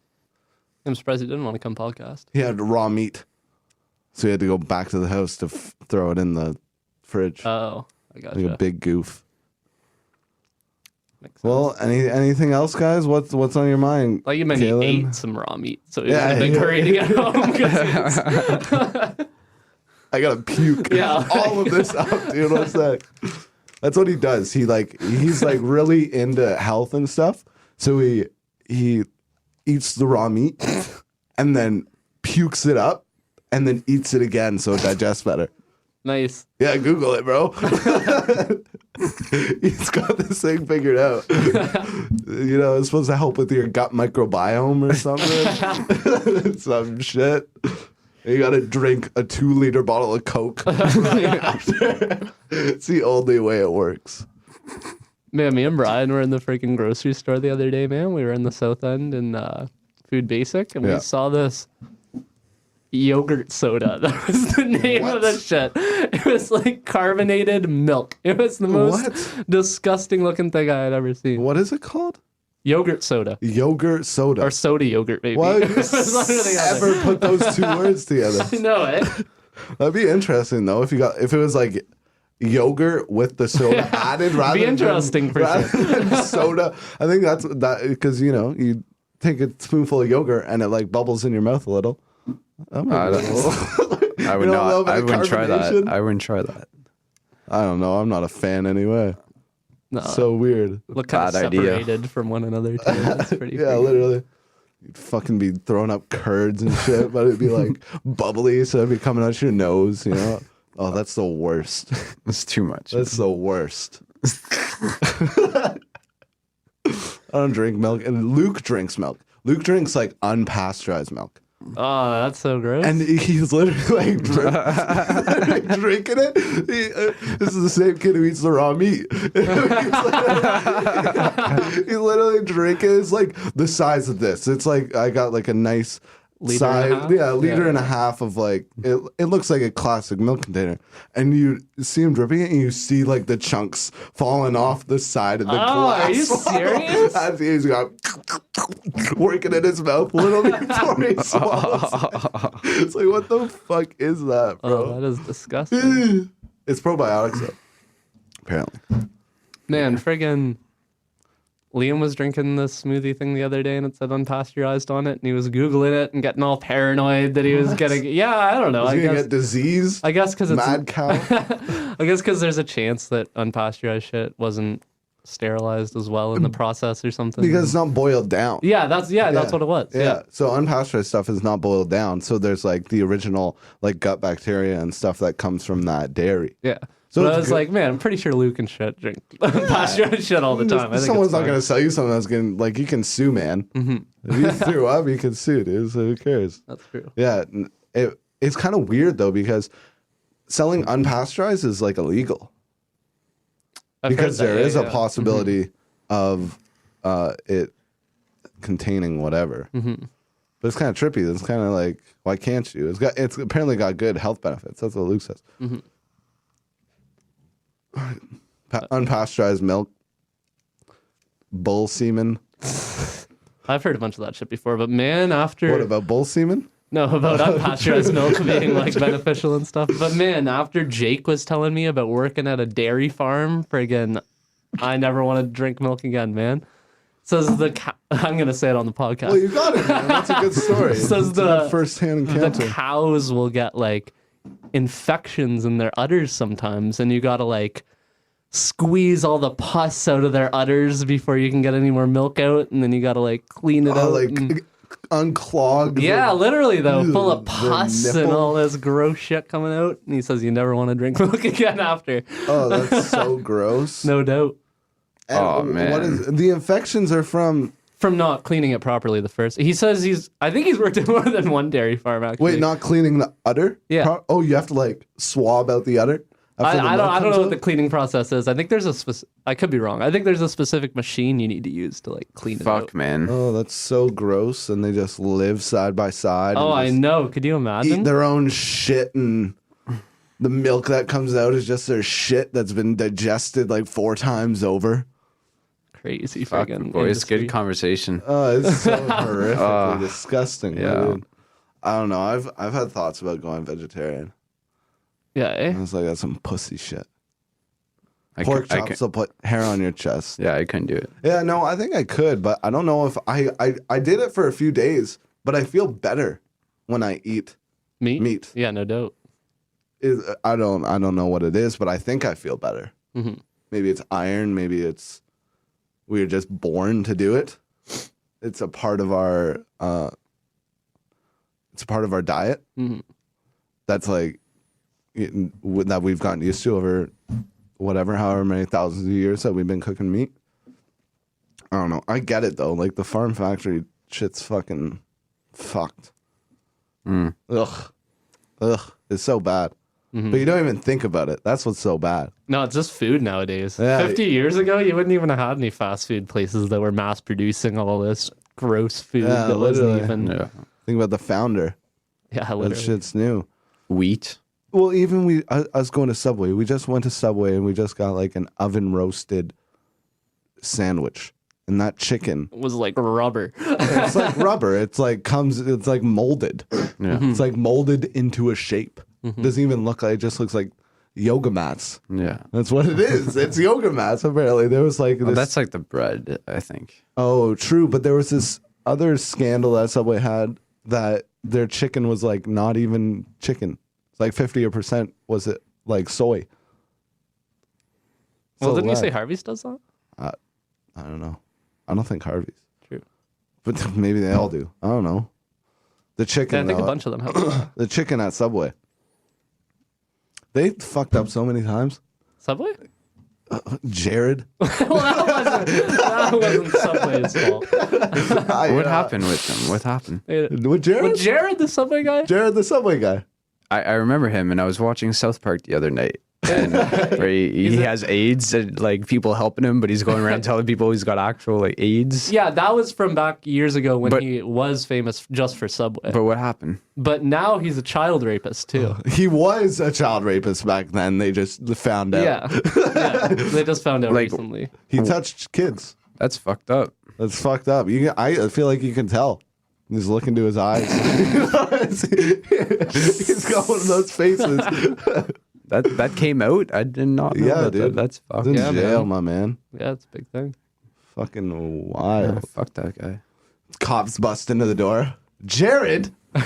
I'm surprised he didn't want to come podcast. He had raw meat, so he had to go back to the house to throw it in the fridge. Oh, I got like you. a big goof. Makes sense. Well, anything else, guys? What's on your mind? Like you meant he Kaelan? ate some raw meat, so he was in a big hurry to get home. 'Cause I gotta puke. Yeah. All of this up, dude. What's that? That's what he does. He's like really into health and stuff. So he eats the raw meat and then pukes it up and then eats it again so it digests better. Nice. Yeah, Google it, bro. He's got this thing figured out. It's supposed to help with your gut microbiome or something. Some shit. You gotta drink a 2-liter bottle of Coke after. It's the only way it works. Man, me and Brian were in the freaking grocery store the other day, man. We were in the South End in Food Basic, and we saw this yogurt soda. That was the name of the shit. It was like carbonated milk. It was the most disgusting looking thing I had ever seen. What is it called? Yogurt soda. Yogurt soda. Or soda yogurt, maybe. Why would you ever put those two words together? I know it. That'd be interesting though if it was like yogurt with the soda added rather than soda. I think that's because you take a spoonful of yogurt and it like bubbles in your mouth a little. I would not. I wouldn't try that. I wouldn't try that. I don't know. I'm not a fan anyway. No. So weird. Look kind of separated from one another too. That's pretty literally. You'd fucking be throwing up curds and shit, but it'd be like bubbly, so it'd be coming out your nose, Oh, that's the worst. It's too much. That's the worst. I don't drink milk, and Luke drinks milk. Luke drinks like unpasteurized milk. Oh, that's so gross. And he's literally like drinking it. This is the same kid who eats the raw meat. He's literally drinking. It's like the size of this. It's like I got like a nice size. Yeah, a liter and a half of like, it looks like a classic milk container. And you see him dripping it and you see like the chunks falling off the side of the glass. Are you serious? As he's got working in his mouth a little before he swallows. It's like, what the fuck is that, bro? Oh, that is disgusting. It's probiotics though, apparently. Man, friggin' Liam was drinking this smoothie thing the other day and it said unpasteurized on it, and he was Googling it and getting all paranoid that he was getting. Yeah, I don't know. I guess get disease. I guess because it's mad cow. I guess because there's a chance that unpasteurized shit wasn't sterilized as well in the process or something. Because it's not boiled down. That's what it was. Yeah. So unpasteurized stuff is not boiled down. So there's like the original like gut bacteria and stuff that comes from that dairy. Yeah. So but I was like, man, I'm pretty sure Luke and shit drink unpasteurized shit all the time. Someone's not going to sell you something that's going to, like, you can sue, man. Mm-hmm. If you threw up, you can sue, dude. So who cares? That's true. Yeah. It's kind of weird, though, because selling unpasteurized is, like, illegal. Because there is a possibility of it containing whatever. Mm-hmm. But it's kind of trippy. It's kind of like, why can't you? It's apparently got good health benefits. That's what Luke says. Mm-hmm. Unpasteurized milk, bull semen. I've heard a bunch of that shit before, but man, after what about bull semen? No, about unpasteurized milk being like beneficial and stuff. But man, after Jake was telling me about working at a dairy farm, friggin', I never want to drink milk again, man. Says I'm gonna say it on the podcast. Well, you got it, man. That's a good story. Says the first-hand encounter. The cows will get like infections in their udders sometimes, and you gotta like squeeze all the pus out of their udders before you can get any more milk out, and then you gotta like clean it out, like unclog. Yeah, literally though, full of pus and all this gross shit coming out. And he says you never want to drink milk again after. Oh, that's so gross. No doubt. And oh man, what is the infections are from not cleaning it properly the first. He says I think he's worked at more than one dairy farm actually. Wait, not cleaning the udder? Yeah. Oh, you have to like swab out the udder? I don't know what the cleaning process is. I think there's I could be wrong. I think there's a specific machine you need to use to like clean it out. Fuck, man. Oh, that's so gross. And they just live side by side. Oh, I and know. Could you imagine? eat their own shit, and the milk that comes out is just their shit that's been digested like 4 times over. Crazy Fuck, fucking boys. industry. Good conversation. Oh, it's so horrifically disgusting. yeah. Dude. I don't know. I've had thoughts about going vegetarian. Yeah, eh? I was like, that's some pussy shit. I Pork cou- I chops will put hair on your chest. Yeah, I couldn't do it. Yeah, no, I think I could, but I don't know if I did it for a few days, but I feel better when I eat meat. Yeah, no doubt. I don't know what it is, but I think I feel better. Mm-hmm. Maybe it's iron. Maybe we're just born to do it. It's a part of our diet. Mm-hmm. That's like that we've gotten used to over however many thousands of years that we've been cooking meat. I don't know. I get it though. Like the farm factory shit's fucking fucked. Mm. Ugh. It's so bad. Mm-hmm. But you don't even think about it. That's what's so bad. No, it's just food nowadays. Yeah. 50 years ago, you wouldn't even have had any fast food places that were mass producing all this gross food Yeah, that wasn't literally. even. Yeah. Think about the founder. Yeah, That literally. shit's new. Wheat. Well, even us going to Subway. We just went to Subway and we just got like an oven roasted sandwich. And that chicken, It was like rubber. it's like rubber. It's like molded. Yeah. It's like molded into a shape. Doesn't even look like, it just looks like yoga mats. Yeah. That's what it is. It's yoga mats, apparently. There was like Well, this. that's like the bread, I think. Oh, true. But there was this other scandal that Subway had that their chicken was like not even chicken. It's like 50% was it like soy. Well, So didn't you bad. say Harvey's does that? I don't know. I don't think Harvey's. True. But maybe they all do. I don't know. The Yeah, chicken, I think a though, bunch of them have. the chicken at Subway. They fucked up so many times. Subway? Jared. Well, that wasn't Subway's fault. What happened with them? What happened? With Jared? Was Jared the Subway guy? Jared, the Subway guy. I remember him, and I was watching South Park the other night. And where he has AIDS, and like people helping him, but he's going around telling people he's got actual like AIDS. Yeah, that was from back years ago when But- he was famous just for Subway. But what happened? But now he's a child rapist too. He was a child rapist back then. They just found out. Yeah, they just found out Like- recently. He touched kids. That's fucked up. That's fucked up. I feel like you can tell. He's looking into his eyes. He's got one of those faces. That came out. I did not know Yeah, that. dude. That's He's fucked. in Yeah, jail, man. my man. Yeah, it's a big thing. Fucking wild. Fuck that guy. Cops bust into the door. Jared? What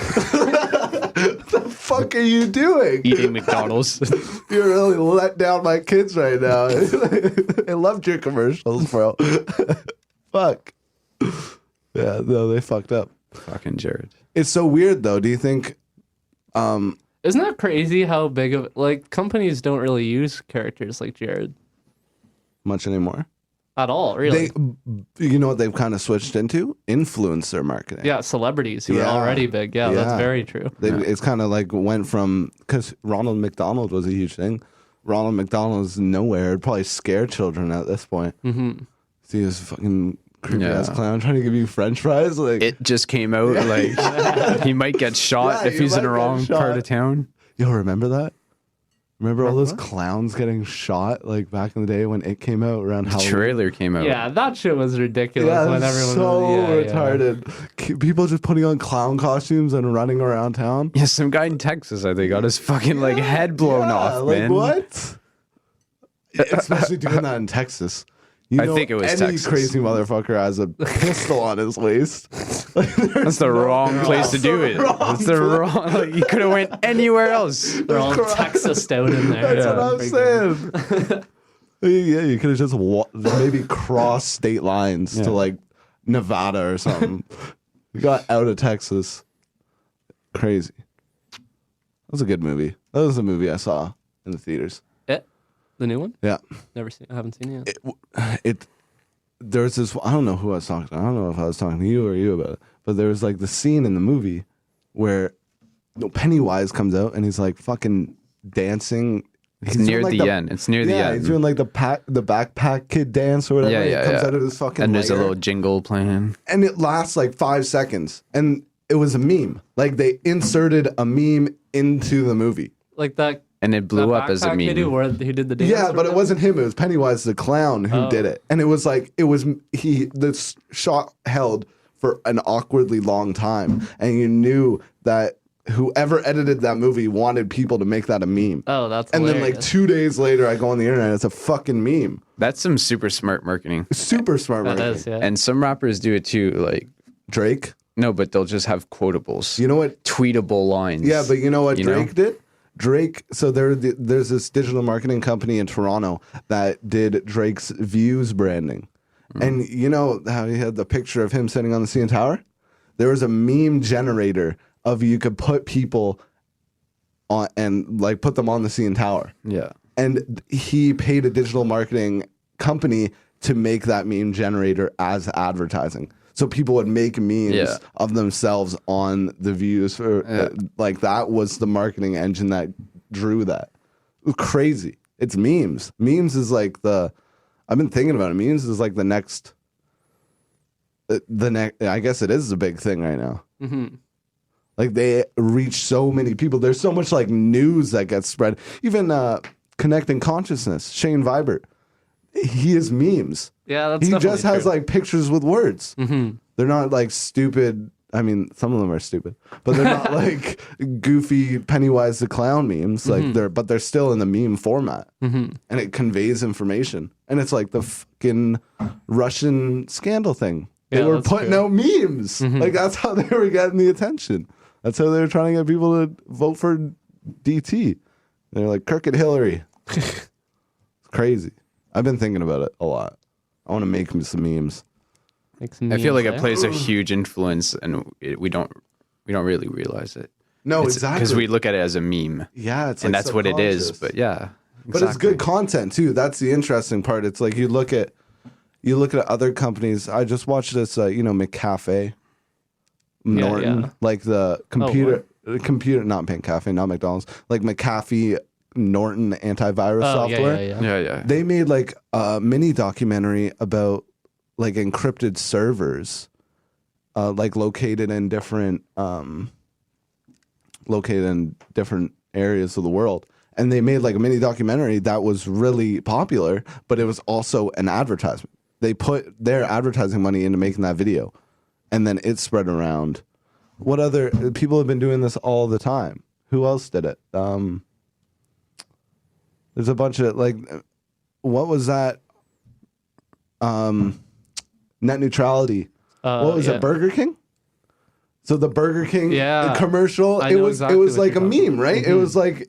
the fuck are you doing? Eating McDonald's. You really let down my kids right now. I loved your commercials, bro. Fuck. Yeah, no, they fucked up. Fucking Jared. It's so weird, though. Do you think... Isn't that crazy how big of like companies don't really use characters like Jared much anymore? at all, really? You know what they've kind of switched into? Influencer marketing. Yeah, celebrities who Yeah. are already big. Yeah, that's Yeah. very true. It's kind of like went from, because Ronald McDonald was a huge thing. Ronald McDonald's nowhere. It'd probably scare children at this point. Mm-hmm. See this fucking creepy ass Yeah. clown trying to give you French fries. Like, It just came out like he might get shot Yeah, if he he's in might a get wrong part shot. of town. yo, remember that? Remember all those what? clowns getting shot like back in the day when it came out around The Halloween? trailer came out. Yeah, that shit was ridiculous Yeah, when it's everyone so was, retarded. People just putting on clown costumes and running around town. Yeah, some guy in Texas, I think, got his fucking like head blown Yeah, off, like, man. what? Especially doing that in Texas. You I know, think it was any Texas. crazy motherfucker has a pistol on his waist. That's the wrong place to do it. That's the wrong. Like, you could have went anywhere else. They're all Texas out in there. That's Yeah. what I'm saying. Yeah, you could have just maybe crossed state lines Yeah. to like Nevada or something. You got out of Texas. Crazy. That was a good movie. That was a movie I saw in the theaters. The new one? Yeah. Never seen. I haven't seen it yet. There's this, I don't know who I was talking to. I don't know if I was talking to you or you about it, but there was like the scene in the movie where Pennywise comes out and he's like fucking dancing It's near the end. It's near the end. He's doing like the backpack kid dance or whatever. Yeah, It comes out of his fucking and there's a lair. little jingle playing. And it lasts like 5 seconds. And it was a meme. Like they inserted a meme into the movie. Like that. And it blew up as a meme. Kid who did the dance. Yeah, but it wasn't him. It was Pennywise the clown who did it. And it was like, this shot held for an awkwardly long time. And you knew that whoever edited that movie wanted people to make that a meme. Oh, that's And hilarious. then like 2 days later, I go on the internet, it's a fucking meme. That's some super smart marketing. Super smart That marketing. is, yeah. And some rappers do it too. Like, Drake? no, but they'll just have quotables. You know what? Tweetable lines. Yeah, but you know what You know? Drake did? Drake, so there's this digital marketing company in Toronto that did Drake's Views branding. And you know how he had the picture of him sitting on the CN Tower? There was a meme generator of you could put people on and like put them on the CN Tower. Yeah. And he paid a digital marketing company to make that meme generator as advertising. So people would make memes of themselves on the Views. Like that was the marketing engine that drew that. It was crazy. It's memes. Memes is like I've been thinking about it. Memes is like the next, I guess it is a big thing right now. Mm-hmm. Like they reach so many people. There's so much like news that gets spread. Even Connecting Consciousness, Shane Vibert, he is memes. Yeah, that's he just definitely has true. like pictures with words. Mm-hmm. They're not like stupid. I mean, some of them are stupid, but they're not like goofy Pennywise the clown memes. Like they're still in the meme format, and it conveys information. And it's like the fucking Russian scandal thing. They Yeah, were that's putting true. out memes. Like that's how they were getting the attention. That's how they were trying to get people to vote for DT. They're like Crooked Hillary. It's crazy. I've been thinking about it a lot. I want to make some memes. I feel like it plays a huge influence, and we don't really realize it. No, exactly. Because we look at it as a meme. Yeah, it's and like that's what it is. subconscious. But yeah, But it's good content too. That's the interesting part. It's like you look at other companies. I just watched this, McCafe, Norton, like the computer, not McCafe, not McDonald's, like McAfee, Norton antivirus software. Yeah. They made like a mini documentary about like encrypted servers, like located in different areas of the world. And they made like a mini documentary that was really popular, but it was also an advertisement. They put their advertising money into making that video, and then it spread around. What other people have been doing this all the time? Who else did it? There's a bunch of like, what was that? Net neutrality. What was it? Burger King. So the Burger King commercial, it was like a meme, right? Mm-hmm.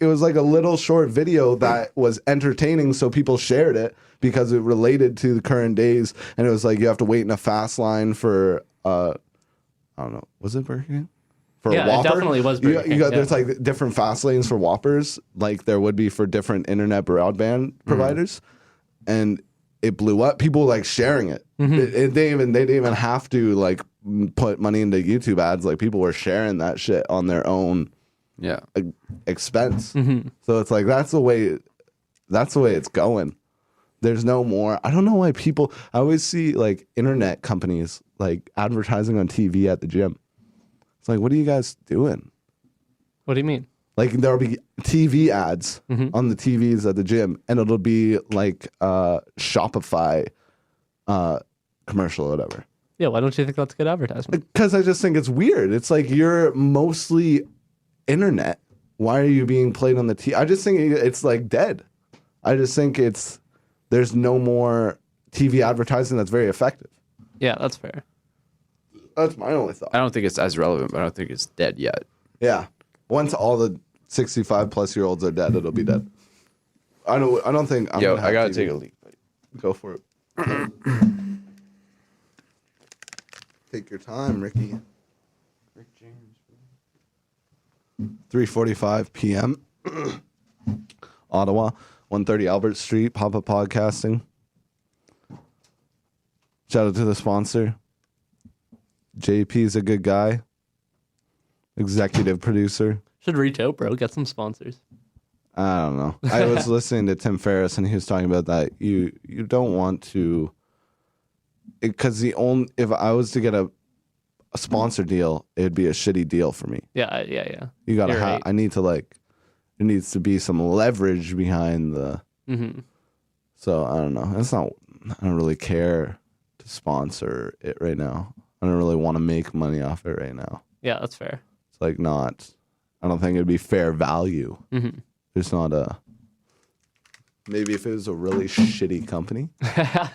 It was like a little short video that was entertaining, so people shared it because it related to the current days, and it was like you have to wait in a fast line for I don't know, was it Burger King? For a Whopper? It definitely was Burger King. There's like different fast lanes for Whoppers, like there would be for different internet broadband providers, and it blew up. People were like sharing it. They didn't even have to like put money into YouTube ads. Like people were sharing that shit on their own expense. So it's like that's the way it's going. There's no more. I don't know why people. I always see like internet companies like advertising on TV at the gym. It's like, what are you guys doing? What do you mean? Like there'll be TV ads on the TVs at the gym, and it'll be like Shopify commercial or whatever. Yeah, why don't you think that's good advertisement? Because I just think it's weird. It's like you're mostly internet. Why are you being played on the TV? I just think it's like dead. I just think there's no more TV advertising that's very effective. Yeah, that's fair. That's my only thought. I don't think it's as relevant, but I don't think it's dead yet. Yeah. Once all the 65 plus year olds are dead, it'll be dead. I don't think I'm I gotta take a leak. Go for it. Take your time, Ricky. Rick James. 3:45 p.m. Ottawa, 130 Albert Street, Pop-Up Podcasting. Shout out to the sponsor. JP's a good guy. Executive producer. Should reach out, bro. Get some sponsors. I don't know. I was listening to Tim Ferriss, and he was talking about that. You don't want to, because if I was to get a sponsor deal, it'd be a shitty deal for me. Yeah. You gotta You're have. right. I need to like. There needs to be some leverage behind the. Mm-hmm. So I don't know. It's not. I don't really care to sponsor it right now. I don't really want to make money off it right now. Yeah, that's fair. It's like not. I don't think it'd be fair value. Mm-hmm. There's not a. Maybe if it was a really shitty company, and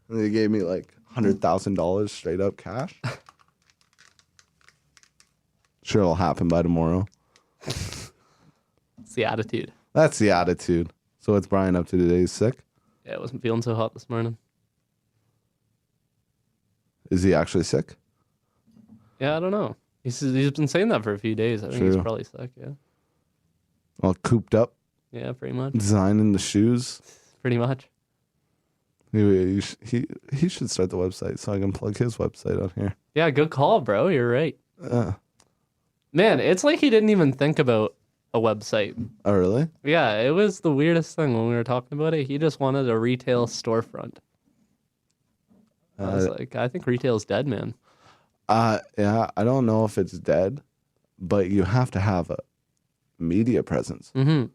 they gave me like $100,000 straight up cash. Sure, it'll happen by tomorrow. It's the attitude. That's the attitude. So what's Brian up to today? He's sick? Yeah, I wasn't feeling so hot this morning. Is he actually sick? Yeah, I don't know. He's been saying that for a few days. I think he's probably sick, yeah. All cooped up, Yeah, pretty much. designing the shoes. Pretty much. Anyway, he should start the website so I can plug his website on here. Yeah, good call, bro. You're right. Man, it's like he didn't even think about a website. Oh, really? Yeah, it was the weirdest thing when we were talking about it. He just wanted a retail storefront. I was like, I think retail's dead, man. Yeah, I don't know if it's dead, but you have to have a media presence. Mm-hmm.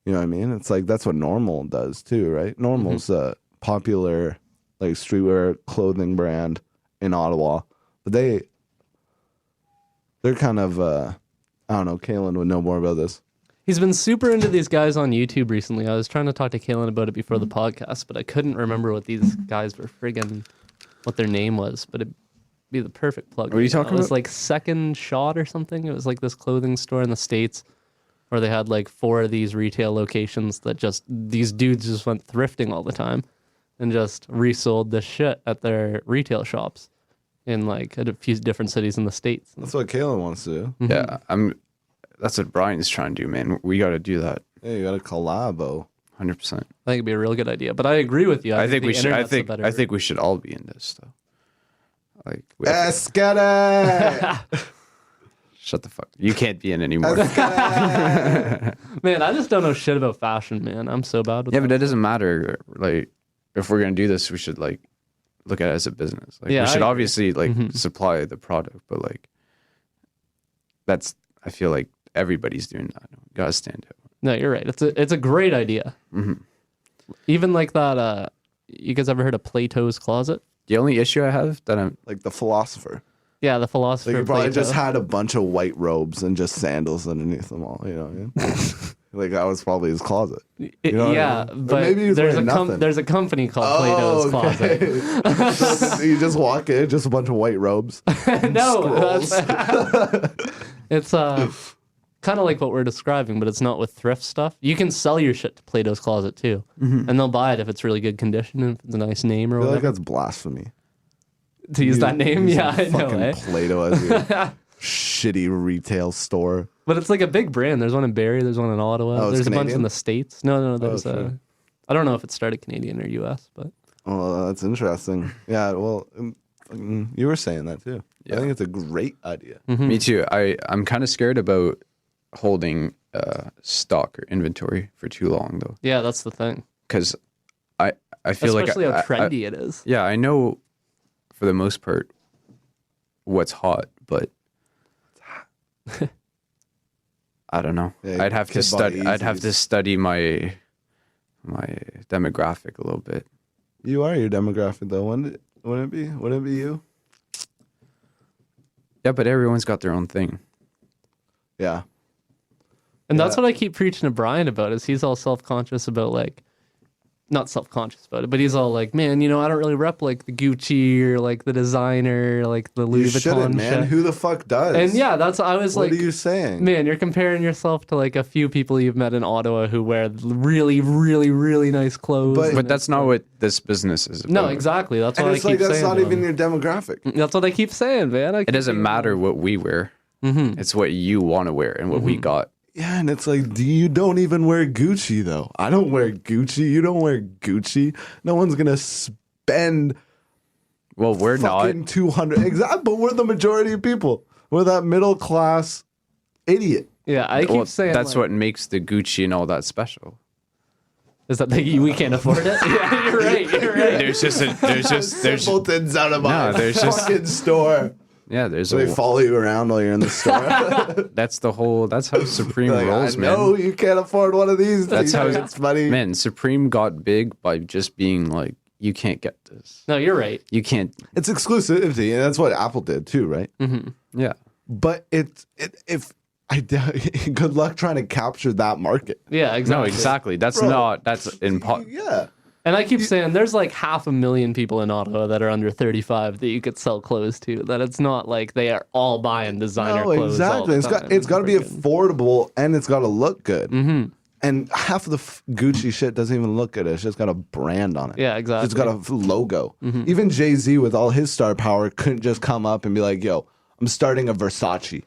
You know what I mean? It's like that's what Normal does too, right? Normal's a popular like streetwear clothing brand in Ottawa, but they're kind of I don't know. Kaelan would know more about this. He's been super into these guys on YouTube recently. I was trying to talk to Kaelan about it before the podcast, but I couldn't remember what these guys were what their name was, but it'd be the perfect plug. What are you talking It was about? like Second Shot or something. It was like this clothing store in the States where they had like 4 of these retail locations that these dudes just went thrifting all the time and just resold the shit at their retail shops in like a few different cities in the States. That's what Kaelan wants to do. Yeah, that's what Brian's trying to do, man. We got to do that. Yeah, you got a collabo. 100%. I think it'd be a real good idea, but I agree with you. I think the we should. I internet's a better- think we should all be in this, though. Like, Escada! shut the fuck. You can't be in anymore. Man, I just don't know shit about fashion, man. I'm so bad with Yeah, that. but that doesn't matter. Like, if we're gonna do this, we should like look at it as a business. Like, Yeah, we I should agree. obviously like supply the product, but like, that's. I feel like everybody's doing that. Gotta stand out. No, you're right. It's a great idea. Mm-hmm. Even like that. You guys ever heard of Plato's Closet? The only issue I have that I'm Like the philosopher. Yeah, the philosopher. Like you probably Plato. just had a bunch of white robes and just sandals underneath them all. You know what I mean? Like that was probably his closet. You know what I Yeah, mean? Or but maybe he was there's wearing nothing. there's a company called Plato's Closet. So you just walk in, just a bunch of white robes. No, Scrolls. it's kind of like what we're describing, but it's not with thrift stuff. You can sell your shit to Plato's Closet too, and they'll buy it if it's really good condition and if it's a nice name or I feel like whatever. that's blasphemy. To use that name, Using yeah, I know. fucking Eh? Play-Doh as your shitty retail store. But it's like a big brand. There's one in Barrie. There's one in Ottawa. Oh, it's there's a bunch Canadian? in the States. No. There's sure. I don't know if it started Canadian or U.S., but Oh, that's interesting. Yeah, well, you were saying that too. Yeah. I think it's a great idea. Me too. I'm kind of scared about holding stock or inventory for too long though, yeah, that's the thing. because I feel Especially like how trendy it is. yeah, I know for the most part what's hot, but I don't know. Yeah, I'd have to kid bought study. I'd have to Yeezys. study my demographic a little bit. You are your demographic though. Wouldn't it be? Wouldn't it be you? Yeah, but everyone's got their own thing. Yeah. And that's what I keep preaching to Brian about is he's all self-conscious about like, not self-conscious about it, but he's all like, man, I don't really rep like the Gucci or like the designer, like the Louis You Vuitton shouldn't, man. shit. Who the fuck does? And yeah, I was what like, are you saying? man, you're comparing yourself to like a few people you've met in Ottawa who wear really, really, really nice clothes. But- and But that's not what this business is about. no, exactly. That's And what I it's keep like that's saying. not to even him. your demographic. That's what I keep saying, man. It doesn't matter what we wear. It's what you want to wear and what we got. Yeah, and it's like, you don't even wear Gucci though. I don't wear Gucci. You don't wear Gucci. No one's gonna spend Well, we're fucking not. 200. Exactly, but we're the majority of people. We're that middle class idiot. Yeah, I keep saying that's like, what makes the Gucci and all that special. is that we can't afford it? Yeah, you're right. You're right. There's Simpletons out of my there's just fucking store. yeah, there's So they follow you around while you're in the store. that's how Supreme Like, rolls, I man. know you can't afford one of these. That's how it's funny. Man, Supreme got big by just being like, you can't get this. No, you're right. You can't. It's exclusivity, and that's what Apple did too, right? Yeah. But good luck trying to capture that market. Yeah, exactly. No, exactly. That's impossible. Yeah. And I keep saying there's like 500,000 people in Ottawa that are under 35 that you could sell clothes to. That it's not like they are all buying designer clothes. Exactly. All the time. It's got to be affordable, and it's got to look good. And half of the Gucci shit doesn't even look good. It's just got a brand on it. Yeah, exactly. It's got a logo. Even JayZ, with all his star power, couldn't just come up and be like, "Yo, I'm starting a Versace."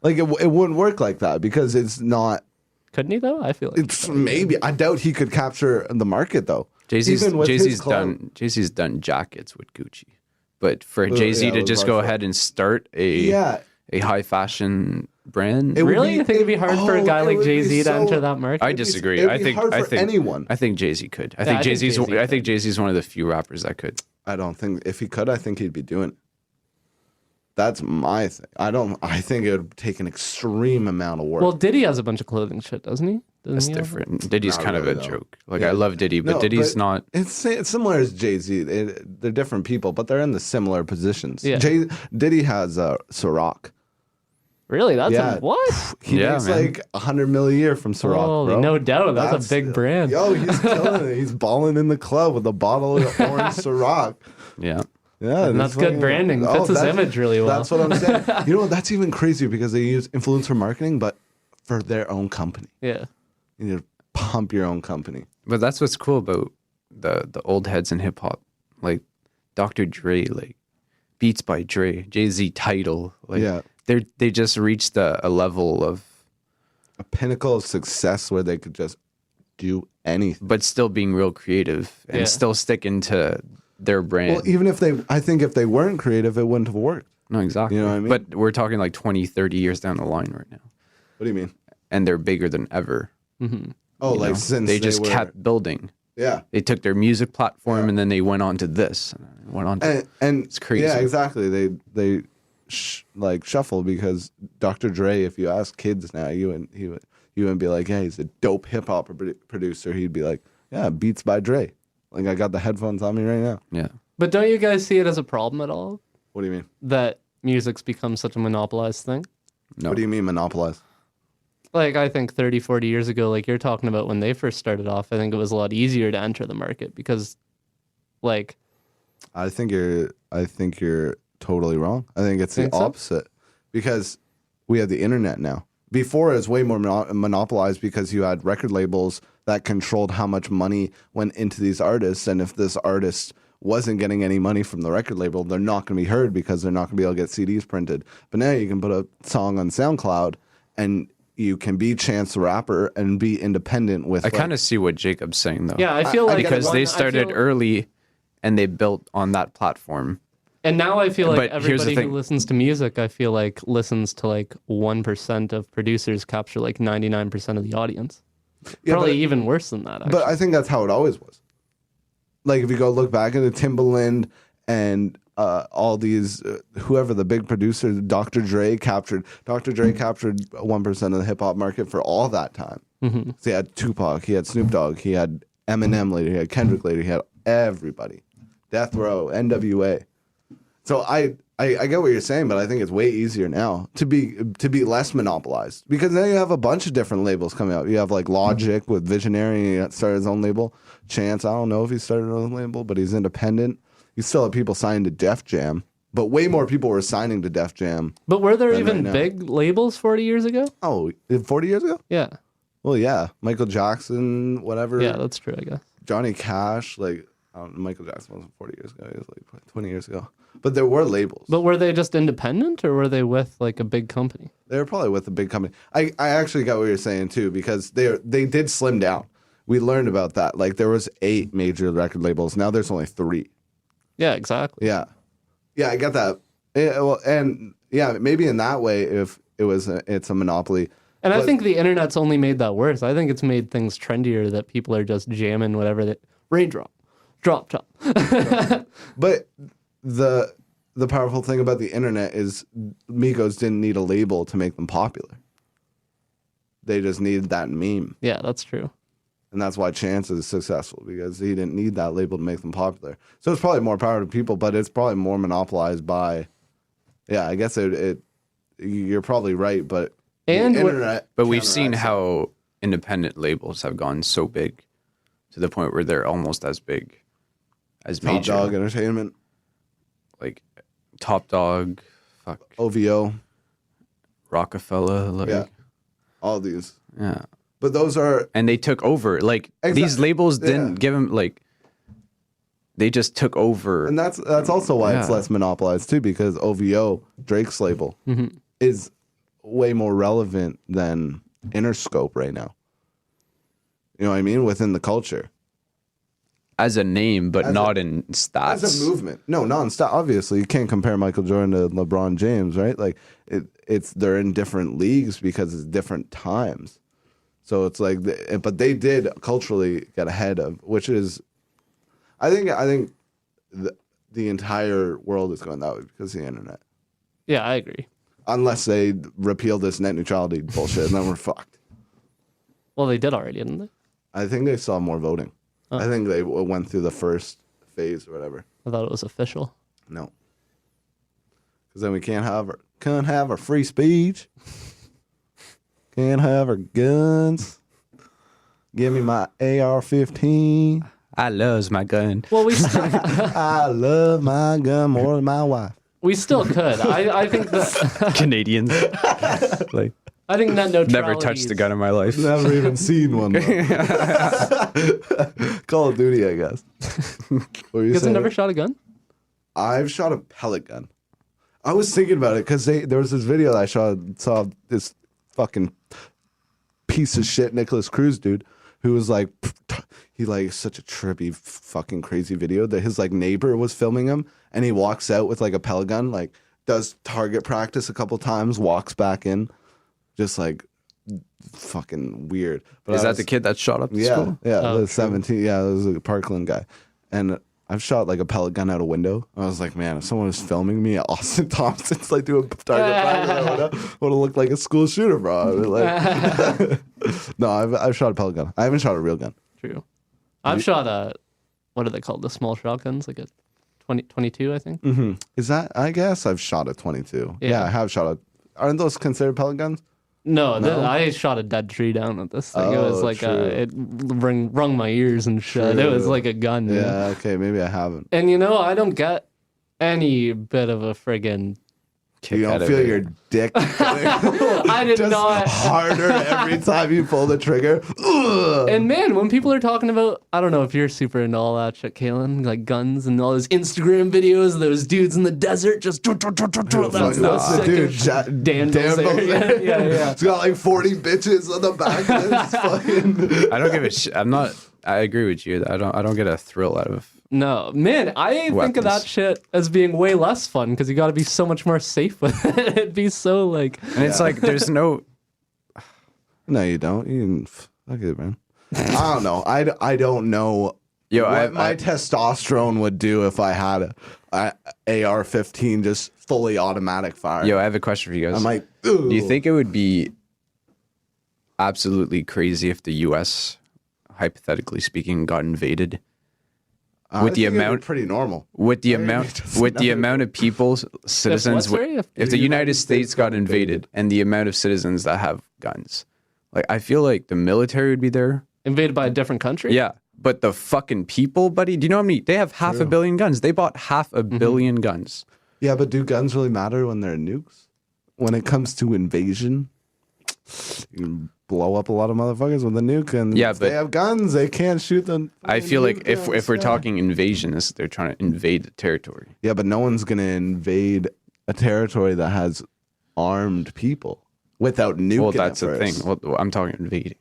Like it wouldn't work like that because it's not. Couldn't he though? I feel like It's maybe. I doubt he could capture the market though. JayZ's done jackets with Gucci, but for JayZ to just go ahead and start a high fashion brand, really? You think it'd be hard for a guy like JayZ to enter that market? I disagree. I think anyone. I think JayZ could. I Yeah, think JayZ's. I I think JayZ's one of the few rappers that could. I don't think if he could, I think he'd be doing it. That's my thing. I think it would take an extreme amount of work. Well, Diddy has a bunch of clothing shit, doesn't he? That's different. Diddy's Not kind really, of a though. joke. Like I love Diddy, but Diddy's not. It's similar as JayZ. They're different people, but they're in the similar positions. Yeah. Diddy has Ciroc. Really? That's what? He makes like $100 million a year from Ciroc, Holy, bro. no doubt. That's a big brand. Yo, he's killing it. He's balling in the club with a bottle of orange Ciroc. Yeah. Yeah, And that's good branding. Fits his image really well. That's what I'm saying. You know, that's even crazier because they use influencer marketing, but for their own company. Yeah. You need to pump your own company. But that's what's cool about the old heads in hip hop, like Dr. Dre, like Beats by Dre, JayZ Title, like they just reached a level of a pinnacle of success where they could just do anything, but still being real creative and still sticking to their brand. Well, even if I think if they weren't creative, it wouldn't have worked. No, exactly. You know what I mean? But we're talking like 20, 30 years down the line right now. What do you mean? And they're bigger than ever. Oh, like since they just kept building. Yeah. They took their music platform and then they went on to this. And it's crazy. Yeah, exactly. They shuffle because Dr. Dre, if you ask kids now, you wouldn't be like, yeah, he's a dope hip hop producer. He'd be like, yeah, Beats by Dre. Like I got the headphones on me right now. Yeah. But don't you guys see it as a problem at all? What do you mean? That music's become such a monopolized thing? No. What do you mean monopolize? Like, I think 30, 40 years ago, like you're talking about when they first started off, I think it was a lot easier to enter the market because, like... I think you're totally wrong. I think it's the opposite because we have the internet now. Before, it was way more monopolized because you had record labels that controlled how much money went into these artists. And if this artist wasn't getting any money from the record label, they're not going to be heard because they're not going to be able to get CDs printed. But now you can put a song on SoundCloud and you can be Chance the Rapper and be independent with... I kind of see what Jacob's saying, though. Yeah, I feel like... Because they started early and they built on that platform. And now I feel like everybody who listens to music, I feel like listens to like 1% of producers capture like 99% of the audience. Yeah, probably even worse than that, actually. But I think that's how it always was. Like if you go look back into Timbaland and all these, whoever the big producer, Dr. Dre captured 1% of the hip hop market for all that time. Mm-hmm. So he had Tupac, he had Snoop Dogg, he had Eminem later, he had Kendrick later, he had everybody. Death Row, NWA. So I get what you're saying, but I think it's way easier now to be less monopolized because now you have a bunch of different labels coming out. You have like Logic with Visionary, and he started his own label. Chance, I don't know if he started his own label, but he's independent. You still have people signed to Def Jam, but way more people were signing to Def Jam. But were there even big labels 40 years ago? Oh, 40 years ago? Yeah. Well, yeah. Michael Jackson, whatever. Yeah, that's true, I guess. Johnny Cash, like, I don't know, Michael Jackson wasn't 40 years ago. He was like 20 years ago. But there were labels. But were they just independent or were they with like a big company? They were probably with a big company. I actually got what you're saying too because they did slim down. We learned about that. Like there was 8 major record labels. Now there's only 3. Yeah, exactly. Yeah, I get that. Yeah, well, and yeah, maybe in that way, if it's a monopoly, And I think the internet's only made that worse. I think it's made things trendier that people are just jamming whatever that raindrop, drop top. But the powerful thing about the internet is Migos didn't need a label to make them popular. They just needed that meme. Yeah, that's true. And that's why Chance is successful, because he didn't need that label to make them popular. So it's probably more power to people, but it's probably more monopolized by, yeah, I guess you're probably right, but and the internet. But we've seen how independent labels have gone so big to the point where they're almost as big as Top major. Dog Entertainment. Like Top Dog, OVO. Rockefeller, like Yeah. All these. yeah. But those are... And they took over. Like these labels didn't give them like they just took over. And that's also why it's less monopolized too, because OVO, Drake's label, is way more relevant than Interscope right now. You know what I mean? Within the culture. As a name, but not in stats. As a movement. No, non-stop. Obviously, you can't compare Michael Jordan to LeBron James, right? Like, they're in different leagues because it's different times. So it's like, but they did culturally get ahead of, which is, I think the entire world is going that way because of the internet. Yeah, I agree. Unless they repeal this net neutrality bullshit, and then we're fucked. Well, they did already, didn't they? I think they saw more voting. I think they went through the first phase or whatever. I thought it was official. No, because then we can't have our free speech. Can't have our guns. Give me my AR-15. I loves my gun. Well, I love my gun more than my wife. we still could. I think that Canadians. Like I think that neutrality never touched a gun in my life. Never even seen one. Call of Duty, I guess. What were you You guys saying? never shot a gun? I've shot a pellet gun. I was thinking about it because there was this video that I saw this fucking piece of shit Nicholas Cruz dude who was like, he like such a trippy fucking crazy video that his like neighbor was filming him and he walks out with like a pellet gun, like does target practice a couple times, walks back in, just like fucking weird. But Is that the kid that shot up the school? Yeah, Oh, the 17. Yeah, it was a Parkland guy. And I've shot like a pellet gun out a window. I was like, man, if someone was filming me at Austin Thompson's like doing target practice, would have looked like a school shooter, bro. I mean, like, no, I've shot a pellet gun. I haven't shot a real gun. True. I've shot a, what are they called? The small shotguns, like a 22, I think. Mm-hmm. Is that? I guess I've shot a 22. Yeah, I have shot a. Aren't those considered pellet guns? No, I shot a dead tree down with this thing. It was like it rung my ears and shit. True. It was like a gun. you know? Yeah. Okay. Maybe I haven't. And I don't get any bit of a friggin' Kick You out don't of feel it. your dick I did just not. harder every time you pull the trigger. Ugh. And man, when people are talking about, I don't know if you're super into all that shit, Kaelan, like guns and all those Instagram videos, those dudes in the desert just. That's the dude, Danville's area. Yeah. It's got like 40 bitches on the back of this fucking. I don't give a shit. I agree with you. I don't get a thrill out of. No, man, I think of that Weapons. shit as being way less fun because you got to be so much more safe with it. It'd be so like. And it's like there's no. No, you don't. You can fuck it, man. I don't know. I don't know Yo, what my testosterone would do if I had a AR-15 just fully automatic fire. Yo, I have a question for you guys. I'm like, Do you think it would be absolutely crazy if the U.S., hypothetically speaking, got invaded? With the amount, pretty normal. with the I mean, amount, just with the never- amount of people, citizens, sorry? if the United States got invaded, and the amount of citizens that have guns, like I feel like the military would be there. Invaded by a different country? Yeah, but the fucking people, buddy. Do you know how many? They have half a billion guns. They bought half a billion guns. Yeah, but do guns really matter when they're nukes? When it comes to invasion, you can blow up a lot of motherfuckers with a nuke, and Yeah, if they but- have guns, they can't shoot them. I feel like if we're talking invasion, they're trying to invade the territory. Yeah, but no one's gonna invade a territory that has armed people without nuking. Well, it that's the thing. first. Well, I'm talking invading,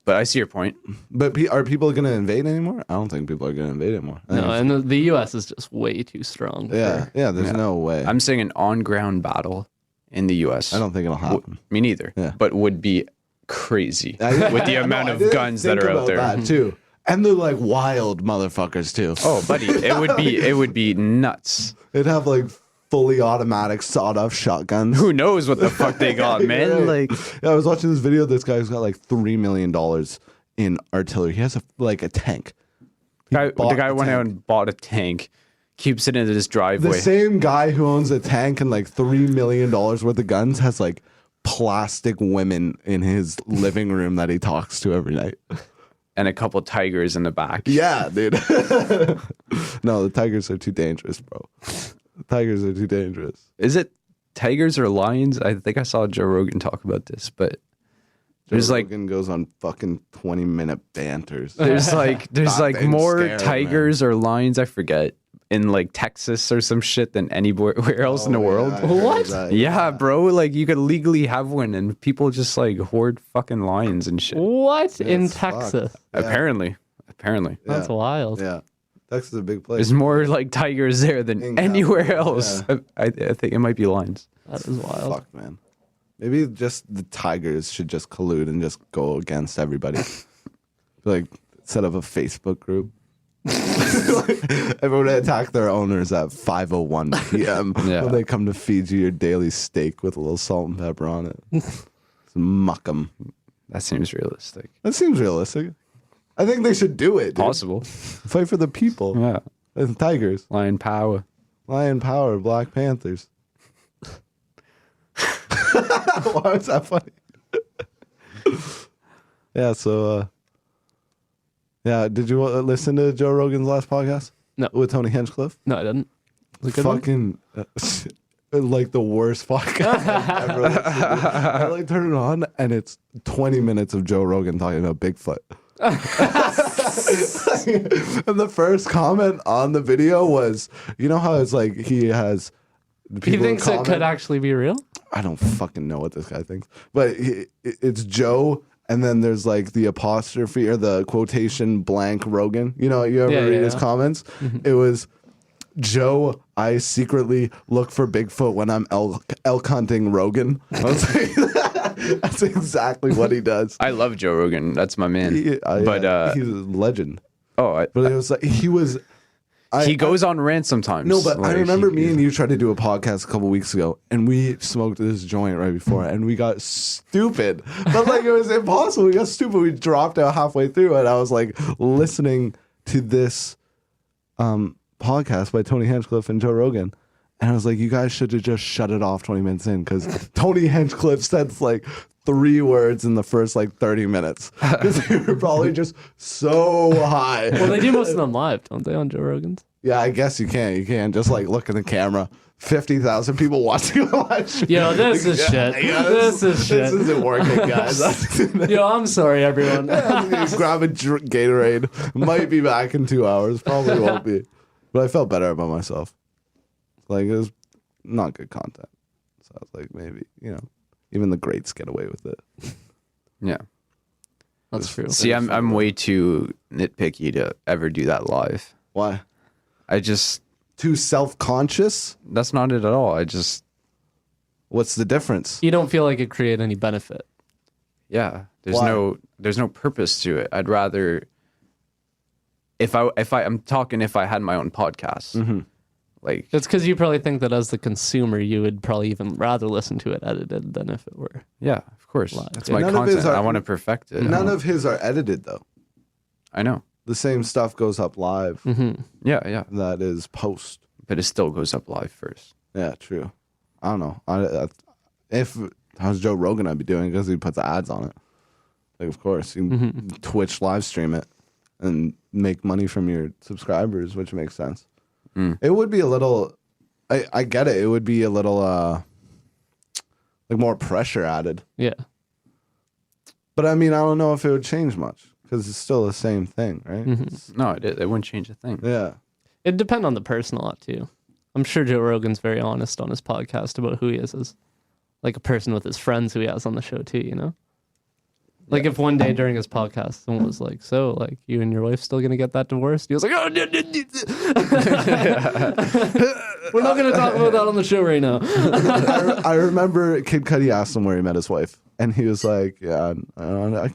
but I see your point. But are people gonna invade anymore? I don't think people are gonna invade anymore. I No, think and the U.S. is just way too strong. yeah, there's no way. I'm saying an on-ground battle in the U.S. I don't think it'll happen. Me neither. Yeah. But would be crazy I- with the amount I of didn't guns that think are out about there. that, too. And they're like wild motherfuckers too. Oh, buddy, it would be nuts. They'd have like fully automatic sawed-off shotguns. Who knows what the fuck they got, man? Right. Like, Yeah, I was watching this video. This guy's got like $3 million in artillery. He has a tank. the bought guy a went out tank. and bought a tank, keeps it in his The driveway. same guy who owns a tank and like $3 million worth of guns has like plastic women in his living room that he talks to every night. And a couple tigers in the back. Yeah, dude. No, the tigers are too dangerous, bro. The tigers are too dangerous. Is it tigers or lions? I think I saw Joe Rogan talk about this, but there's Joe like Rogan goes on fucking 20-minute banters. there's like Nothing more scared, tigers or lions, I forget, in like Texas or some shit than anywhere else in the world. Yeah, I heard What? that, Yeah, bro. Like you could legally have one, and people just like hoard fucking lions and shit. What in it's fucked. Texas? Yeah. Apparently. That's wild. Yeah. Texas is a big place. There's more like tigers there than In anywhere California, else. I think it might be lions. That is wild. Fuck, man. Maybe just the tigers should just collude and just go against everybody. Like, set up a Facebook group. Everyone attack their owners at 5:01 p.m. Yeah. when they come to feed you your daily steak with a little salt and pepper on it. Just muck them. That seems realistic. That seems realistic. I think they should do it. Dude. Possible. Fight for the people. Yeah. And tigers. Lion power. Lion power. Black Panthers. Why was that funny? Yeah, so, yeah, did you listen to Joe Rogan's last podcast? No. With Tony Hinchcliffe? No, I didn't. Was it a good one? Fucking, like the worst podcast I've ever listened to. I like turn it on and it's 20 minutes of Joe Rogan talking about Bigfoot. And the first comment on the video was, you know how it's like he has He people thinks it comment- could actually be real? I don't fucking know what this guy thinks, but it's Joe, and then there's like the apostrophe or the quotation blank Rogan. You know, you ever Yeah, read yeah, his yeah. comments? It was Joe. I secretly look for Bigfoot when I'm elk hunting Rogan. I was like, that's exactly what he does. I love Joe Rogan. That's my man. But he's a legend. Oh, But it was like he was. he goes on rants sometimes. No, but I Like, remember me and you tried to do a podcast a couple weeks ago, and we smoked this joint right before, and we got stupid. But like it was impossible. We got stupid. We dropped out halfway through, and I was like listening to this podcast by Tony Hinchcliffe and Joe Rogan, and I was like, you guys should have just shut it off 20 minutes in, because Tony Hinchcliffe said like 3 words in the first like 30 minutes, because they were probably just so high. Well, they do most of them live, don't they, on Joe Rogan's? Yeah, I guess you can. You can just like look in the camera. 50,000 people watching a live stream. Yo, this is shit. This is shit. This isn't working, guys. Yo, I'm sorry, everyone. Grab a Gatorade. Might be back in 2 hours. Probably won't be. But I felt better about myself. Like, it was not good content. So I was like, maybe, even the greats get away with it. Yeah. That's true. See, I'm way too nitpicky to ever do that live. Why? I just Too self-conscious? that's not it at all. What's the difference? You don't feel like it create any benefit. Yeah. There's Why? there's no purpose to it. I'd rather if I'm talking if I had my own podcast. Like It's because you probably think that as the consumer, you would probably even rather listen to it edited than if it were. yeah, of course. Live. That's Yeah. my None of his content. are- I want to perfect it. None of his are edited, though. I know. The same stuff goes up live Yeah. that is post. But it still goes up live first. Yeah, true. I don't know. If how's Joe Rogan I'd be doing because he puts ads on it. Like, of course, you can Twitch live stream it and make money from your subscribers, which makes sense. It would be a little. I get it. It would be a little like more pressure added. Yeah. But I mean, I don't know if it would change much because it's still the same thing, right? No, it wouldn't change a thing. Yeah. It'd depend on the person a lot, too. I'm sure Joe Rogan's very honest on his podcast about who he is as like a person with his friends who he has on the show, too, you know? Like if one day during his podcast someone was like, so like you and your wife still gonna get that divorced? He was like, oh, we're not gonna talk about that on the show right now. I remember Kid Cudi asked him where he met his wife. And he was like, yeah, I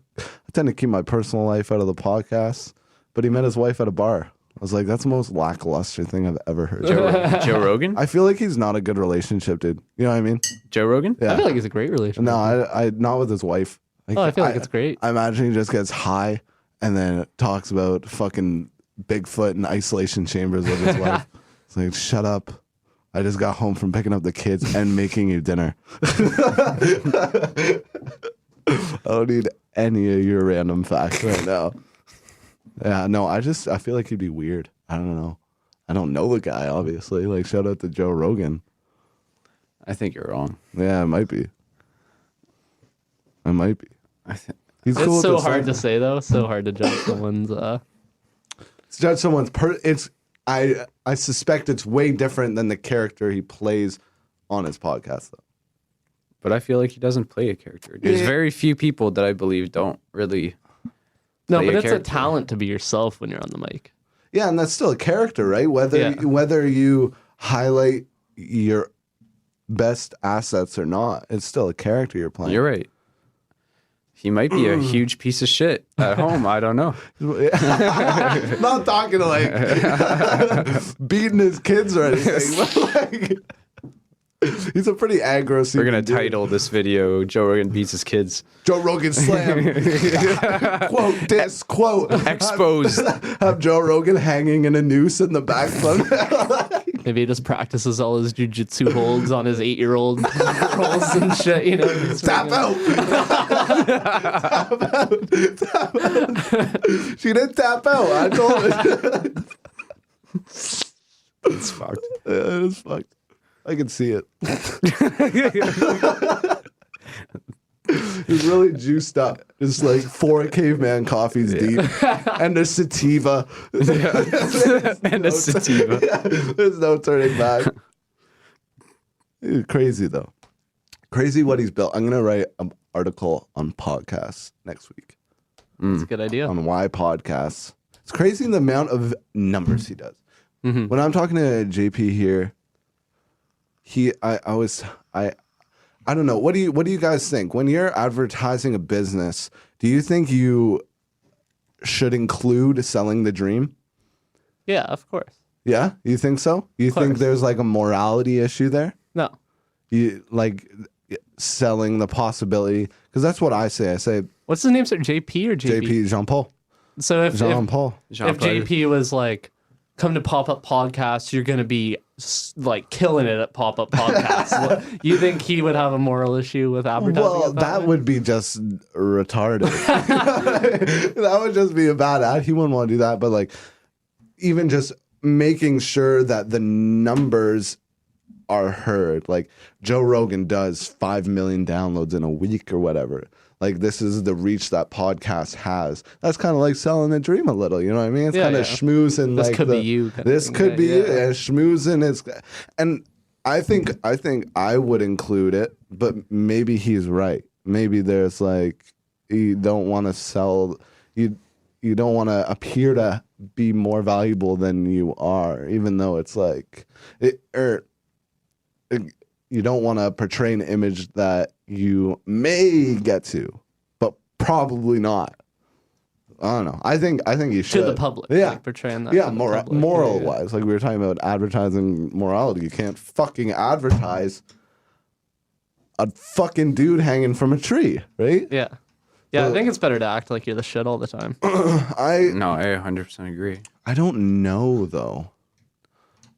tend to keep my personal life out of the podcast. But he met his wife at a bar. I was like, that's the most lackluster thing I've ever heard. Joe Rogan? I feel like he's not a good relationship, dude. You know what I mean? Joe Rogan? Yeah. I feel like it's a great relationship. No, I not with his wife. Like, I feel like it's great. I imagine he just gets high and then talks about fucking Bigfoot and isolation chambers with his wife. It's like, shut up. I just got home from picking up the kids and making you dinner. I don't need any of your random facts right now. Yeah, no, I feel like he'd be weird. I don't know. I don't know the guy, obviously. Like, shout out to Joe Rogan. I think you're wrong. Yeah, it might be. It might be. He's It's cool so with hard to say, though. So hard to judge someone's... judge someone's I suspect it's way different than the character he plays on his podcast, though. But I feel like he doesn't play a character. There's very few people that I believe don't really. No, but it's character. a talent to be yourself when you're on the mic. Yeah, and that's still a character, right? Whether you highlight your best assets or not, it's still a character you're playing. You're right. He might be a huge piece of shit at home. I don't know. Not talking to like beating his kids or anything. But like, he's a pretty aggro. We're gonna title this video "Joe Rogan beats his kids." Joe Rogan slam. Quote this quote Exposed. Have Joe Rogan hanging in a noose in the back. Maybe he just practices all his jujitsu holds on his 8-year-old rolls and shit, you know. Tap out. Tap out. She didn't tap out. I told her. It's fucked. Yeah, it's fucked. I can see it. He's really juiced up. It's like 4 caveman coffees deep and a sativa. And a sativa. There's no turning back. He's crazy, though. Crazy what he's built. I'm going to write an article on podcasts next week. That's a good idea. On why podcasts. It's crazy the amount of numbers he does. Mm-hmm. When I'm talking to JP here, I don't know. What do you guys think? When you're advertising a business, do you think you should include selling the dream? Yeah, of course. Yeah? You think so? You think there's like a morality issue there? No. You like selling the possibility? Because that's what I say. I say, What's his name, sir? JP or JP? JP, Jean-Paul. So if Jean-Paul. JP was like, come to Pop-Up Podcasts, you're going to be like killing it at Pop-Up Podcasts. You think he would have a moral issue with advertising? Well, that would be just retarded. That would just be a bad ad. He wouldn't want to do that. But like, even just making sure that the numbers are heard. Like Joe Rogan does 5 million downloads in a week or whatever. Like, this is the reach that podcast has. That's kind of like selling the dream a little, you know what I mean? It's kind of schmoozing. This like could be you. This could be you. And schmoozing. And I think I would include it, but maybe he's right. Maybe there's like, you don't want to sell, you don't want to appear to be more valuable than you are, even though it's like, you don't want to portray an image that you may get to, but probably not. I don't know. I think you should. To the public. Yeah. Like portraying that. Yeah, to the public. moral wise. Like we were talking about advertising morality. You can't fucking advertise a fucking dude hanging from a tree, right? Yeah. Yeah, I think it's better to act like you're the shit all the time. No, I 100% agree. I don't know, though.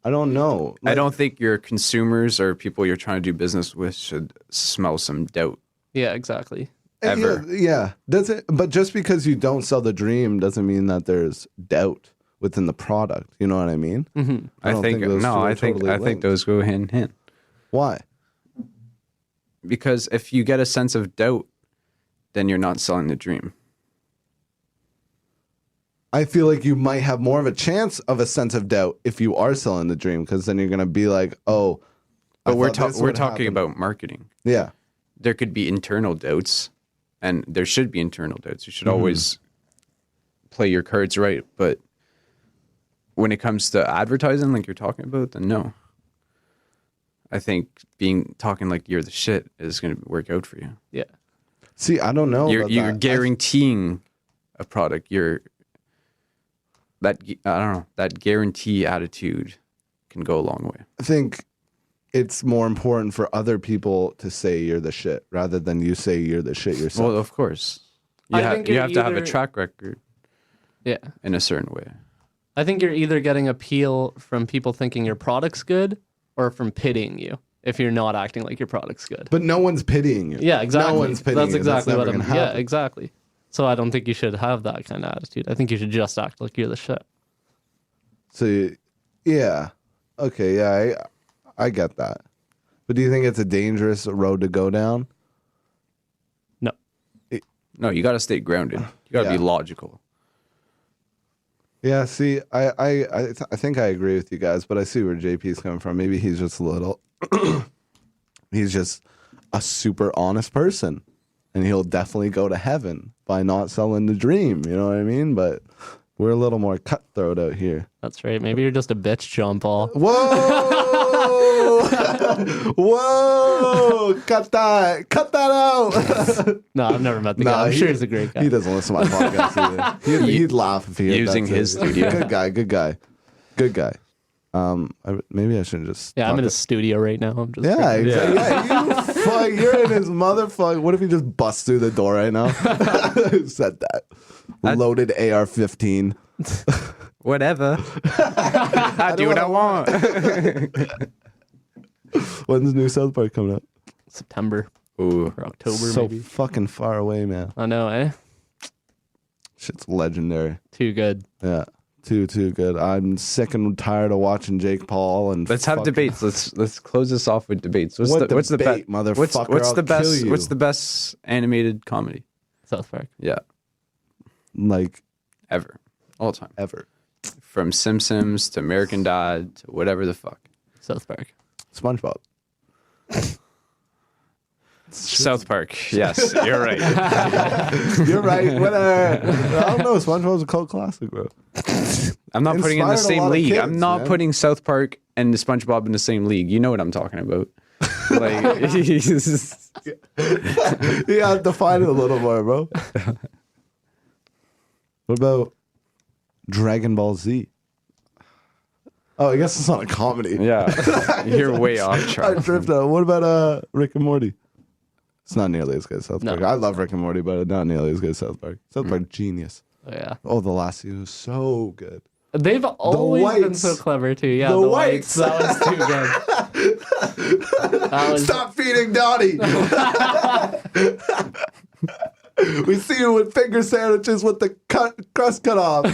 I don't know. I don't think your consumers or people you're trying to do business with should smell some doubt. Yeah, exactly. Ever. Yeah. Does it? But just because you don't sell the dream doesn't mean that there's doubt within the product. You know what I mean? Mm-hmm. I think those go hand in hand. Why? Because if you get a sense of doubt, then you're not selling the dream. I feel like you might have more of a chance of a sense of doubt if you are selling the dream, because then you're going to be like, oh. But we're talking about marketing. Yeah. There could be internal doubts, and there should be internal doubts. You should always play your cards right. But when it comes to advertising, like you're talking about, then no. I think talking like you're the shit is going to work out for you. Yeah. See, I don't know. You're about that. guaranteeing a product. I don't know, that guarantee attitude can go a long way. I think it's more important for other people to say you're the shit rather than you say you're the shit yourself. Well, of course. You I have think you're to have a either- track record Yeah. in a certain way. I think you're either getting appeal from people thinking your product's good or from pitying you if you're not acting like your product's good. But no one's pitying you. Yeah, exactly. No one's pitying That's you. exactly what never I'm. gonna Yeah, happen. exactly. So I don't think you should have that kind of attitude. I think you should just act like you're the shit. So, yeah. Okay, yeah, I get that. But do you think it's a dangerous road to go down? No. No, you got to stay grounded. You got to Yeah. be logical. Yeah, see, I think I agree with you guys, but I see where JP's coming from. Maybe he's just a little, he's just a super honest person, and he'll definitely go to heaven by not selling the dream. You know what I mean? But we're a little more cutthroat out here. That's right. Maybe you're just a bitch, John Paul. Whoa! Whoa! Cut that out. No, I've never met the guy. I'm sure he's a great guy. He doesn't listen to my podcast either. He'd laugh if he heard Using that his too. studio. Good guy. Maybe I shouldn't just. Yeah, I'm talk in to- his studio right now. I'm just Yeah, exactly. Yeah, you're in his motherfucker. What if he just busts through the door right now? Who said that? Loaded AR-15. Whatever. I do what I want. When's the new South Park coming out? September Ooh. or October, So maybe. fucking far away, man. I know, eh? Shit's legendary. Too good. Yeah, too good. I'm sick and tired of watching Jake Paul and. Let's have fucking- debates. Let's close this off with debates. What's What the debate, best motherfucker? What's I'll the kill best? you. What's the best animated comedy? South Park. Yeah, Like ever, all time, ever. from Simpsons to American Dad to whatever the fuck. South Park. SpongeBob. South Park. Yes, you're right. You're right. Whatever. I don't know. SpongeBob's a cult classic, bro. I'm not putting it in the Inspired a same lot of league. kids, I'm not man. putting South Park and the SpongeBob in the same league. You know what I'm talking about. Like, he's- You gotta define it a little more, bro. What about Dragon Ball Z? Oh, I guess it's not a comedy. yeah, you're way off, I Charles. drift out. What about Rick and Morty? It's not nearly as good as South No. Park. I love Rick and Morty, but not nearly as good as South Park. South Park, genius. Oh, yeah. Oh, the last season was so good. They've always been whites. so clever too. Yeah, The the whites. whites. That was too good. That was Stop feeding Donnie. We see you with finger sandwiches with the crust cut off.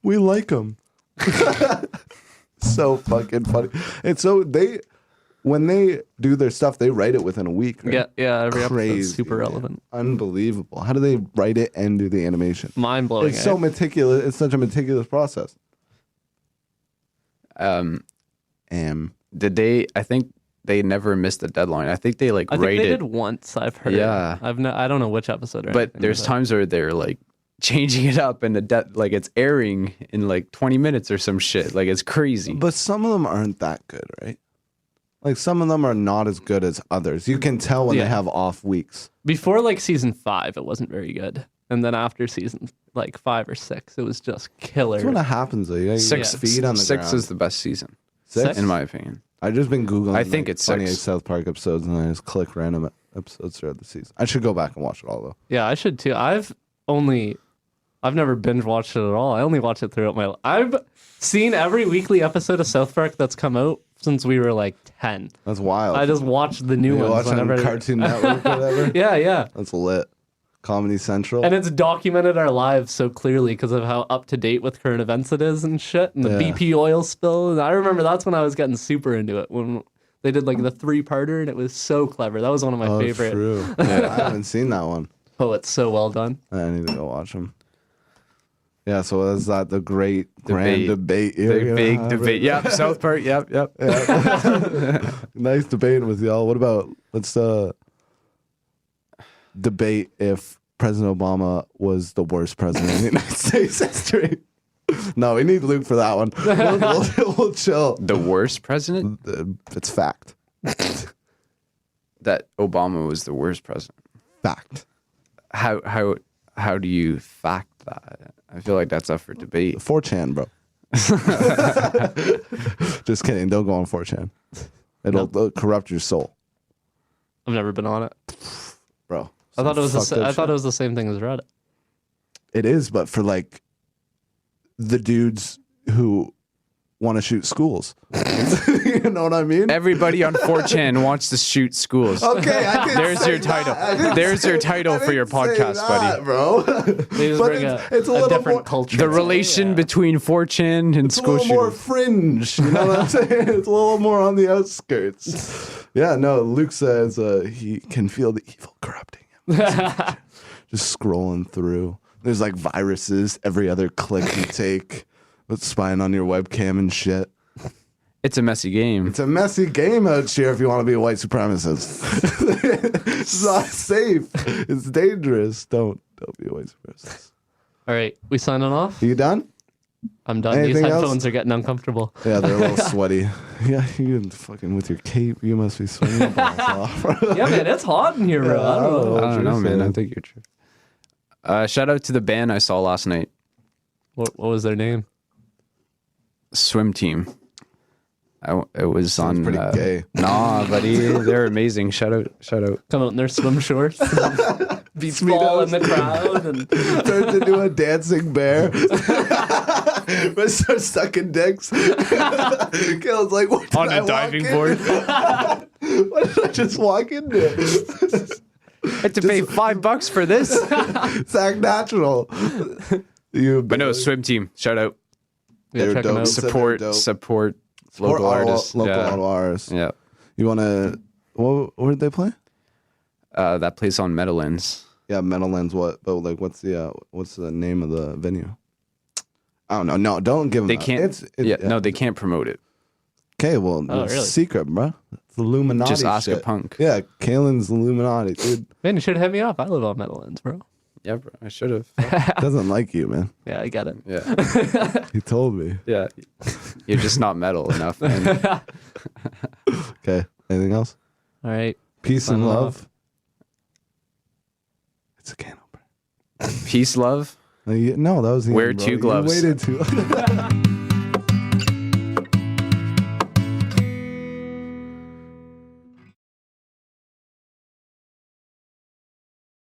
We like them. So fucking funny. And so when they do their stuff, they write it within a week. Right? yeah. Every episode's Crazy, super man. relevant. Unbelievable. How do they write it and do the animation? Mind blowing. It's so meticulous. It's such a meticulous process. Did they? I think they never missed a deadline. I think they I think they rated. did once. I've heard. Yeah. I don't know which episode. Or But anything, there's times where they're like changing it up and like it's airing in like 20 minutes or some shit. Like it's crazy. But some of them aren't that good, right? Like some of them are not as good as others. You can tell when Yeah. they have off weeks. Before like season 5, it wasn't very good, and then after season like 5 or 6, it was just killer. That's what happens though. You gotta Six, get feet on the six ground. is the best season, Six? in my opinion. I've just been Googling I think like, it's funny 6. South Park episodes and I just click random episodes throughout the season. I should go back and watch it all though. Yeah, I should too. I've never binge watched it at all. I only watch it throughout my life. I've seen every weekly episode of South Park that's come out since we were like 10. That's wild. I just watch the new you ones watch on whenever. Cartoon Network or whatever? Yeah. That's lit. Comedy Central. And it's documented our lives so clearly because of how up to date with current events it is and shit, and the Yeah. BP oil spill. And I remember that's when I was getting super into it when they did like the 3-parter, and it was so clever. That was one of my favorite. True. I haven't seen that one. Oh, it's so well done. I need to go watch them. Yeah, so that's that the great Debate. grand debate. The you're gonna big have debate. Yep, South Park. Yep. Nice debating with y'all. What about let's debate if President Obama was the worst president in the United States history. No, we need Luke for that one. We'll chill. The worst president? It's fact. that Obama was the worst president. Fact. How do you fact that? I feel like that's up for debate. 4chan, bro. Just kidding. Don't go on 4chan. It'll corrupt your soul, I've never been on it. bro. I thought it was Fucked up shit. the same thing as Reddit. It is, but for like the dudes who want to shoot schools. You know what I mean? Everybody on 4chan wants to shoot schools. Okay, I didn't There's say your title. that. There's your title for your podcast, buddy. Bro. They just But bring it's a a little different more- culture. The relation between 4chan and It's a school little more shooters. fringe. You know what I'm saying? It's a little more on the outskirts. Yeah, no, Luke says he can feel the evil corrupting him. Just scrolling through. There's like viruses every other click you take with spying on your webcam and shit. It's a messy game. It's a messy game out here if you want to be a white supremacist. It's not safe. It's dangerous. Don't be a white supremacist. All right, we signing off? Are you done? I'm done. Anything These else? headphones are getting uncomfortable. Yeah, they're a little sweaty. Yeah, you fucking with your cape, you must be sweating your balls off. Yeah, man, it's hot in here, bro. I don't know. I don't know, you're man. I saying. think you're true. Shout out to the band I saw last night. What was their name? Swim Team. It was Sounds on. pretty gay. Nah, buddy, they're amazing. Shout out. Come out in their swim shorts. Beats ball in the crowd. And Turns into a dancing bear. But starts sucking dicks. Caleb's like, what did On I a walk diving in? board. What did I just walk into? I had to pay $5 for this. It's act natural. But no, Swim Team. Shout out. yeah, They're check them dope. out. Said they're Support dope. local artists. Local yeah. artists. Yeah. You want to, where did they play? That place on Meadowlands. Yeah, Meadowlands. What? But like, what's the name of the venue? I don't know. No, don't give them. They can't. No, they can't promote it. Okay, well, Oh, it's really? secret, bro. It's Illuminati. Just ask a shit. punk. Yeah, Kaelan's Illuminati, dude. Man, you should have hit me up. I live on Meadowlands, bro. Yeah, bro. I should have. Doesn't like you, man. Yeah, I get it. Yeah. He told me. Yeah. You're just not metal enough, man. Okay. Anything else? All right. Peace and Sign love. off. It's a can opener. Peace, love. No, that was the Wear end, bro. two You gloves. waited too.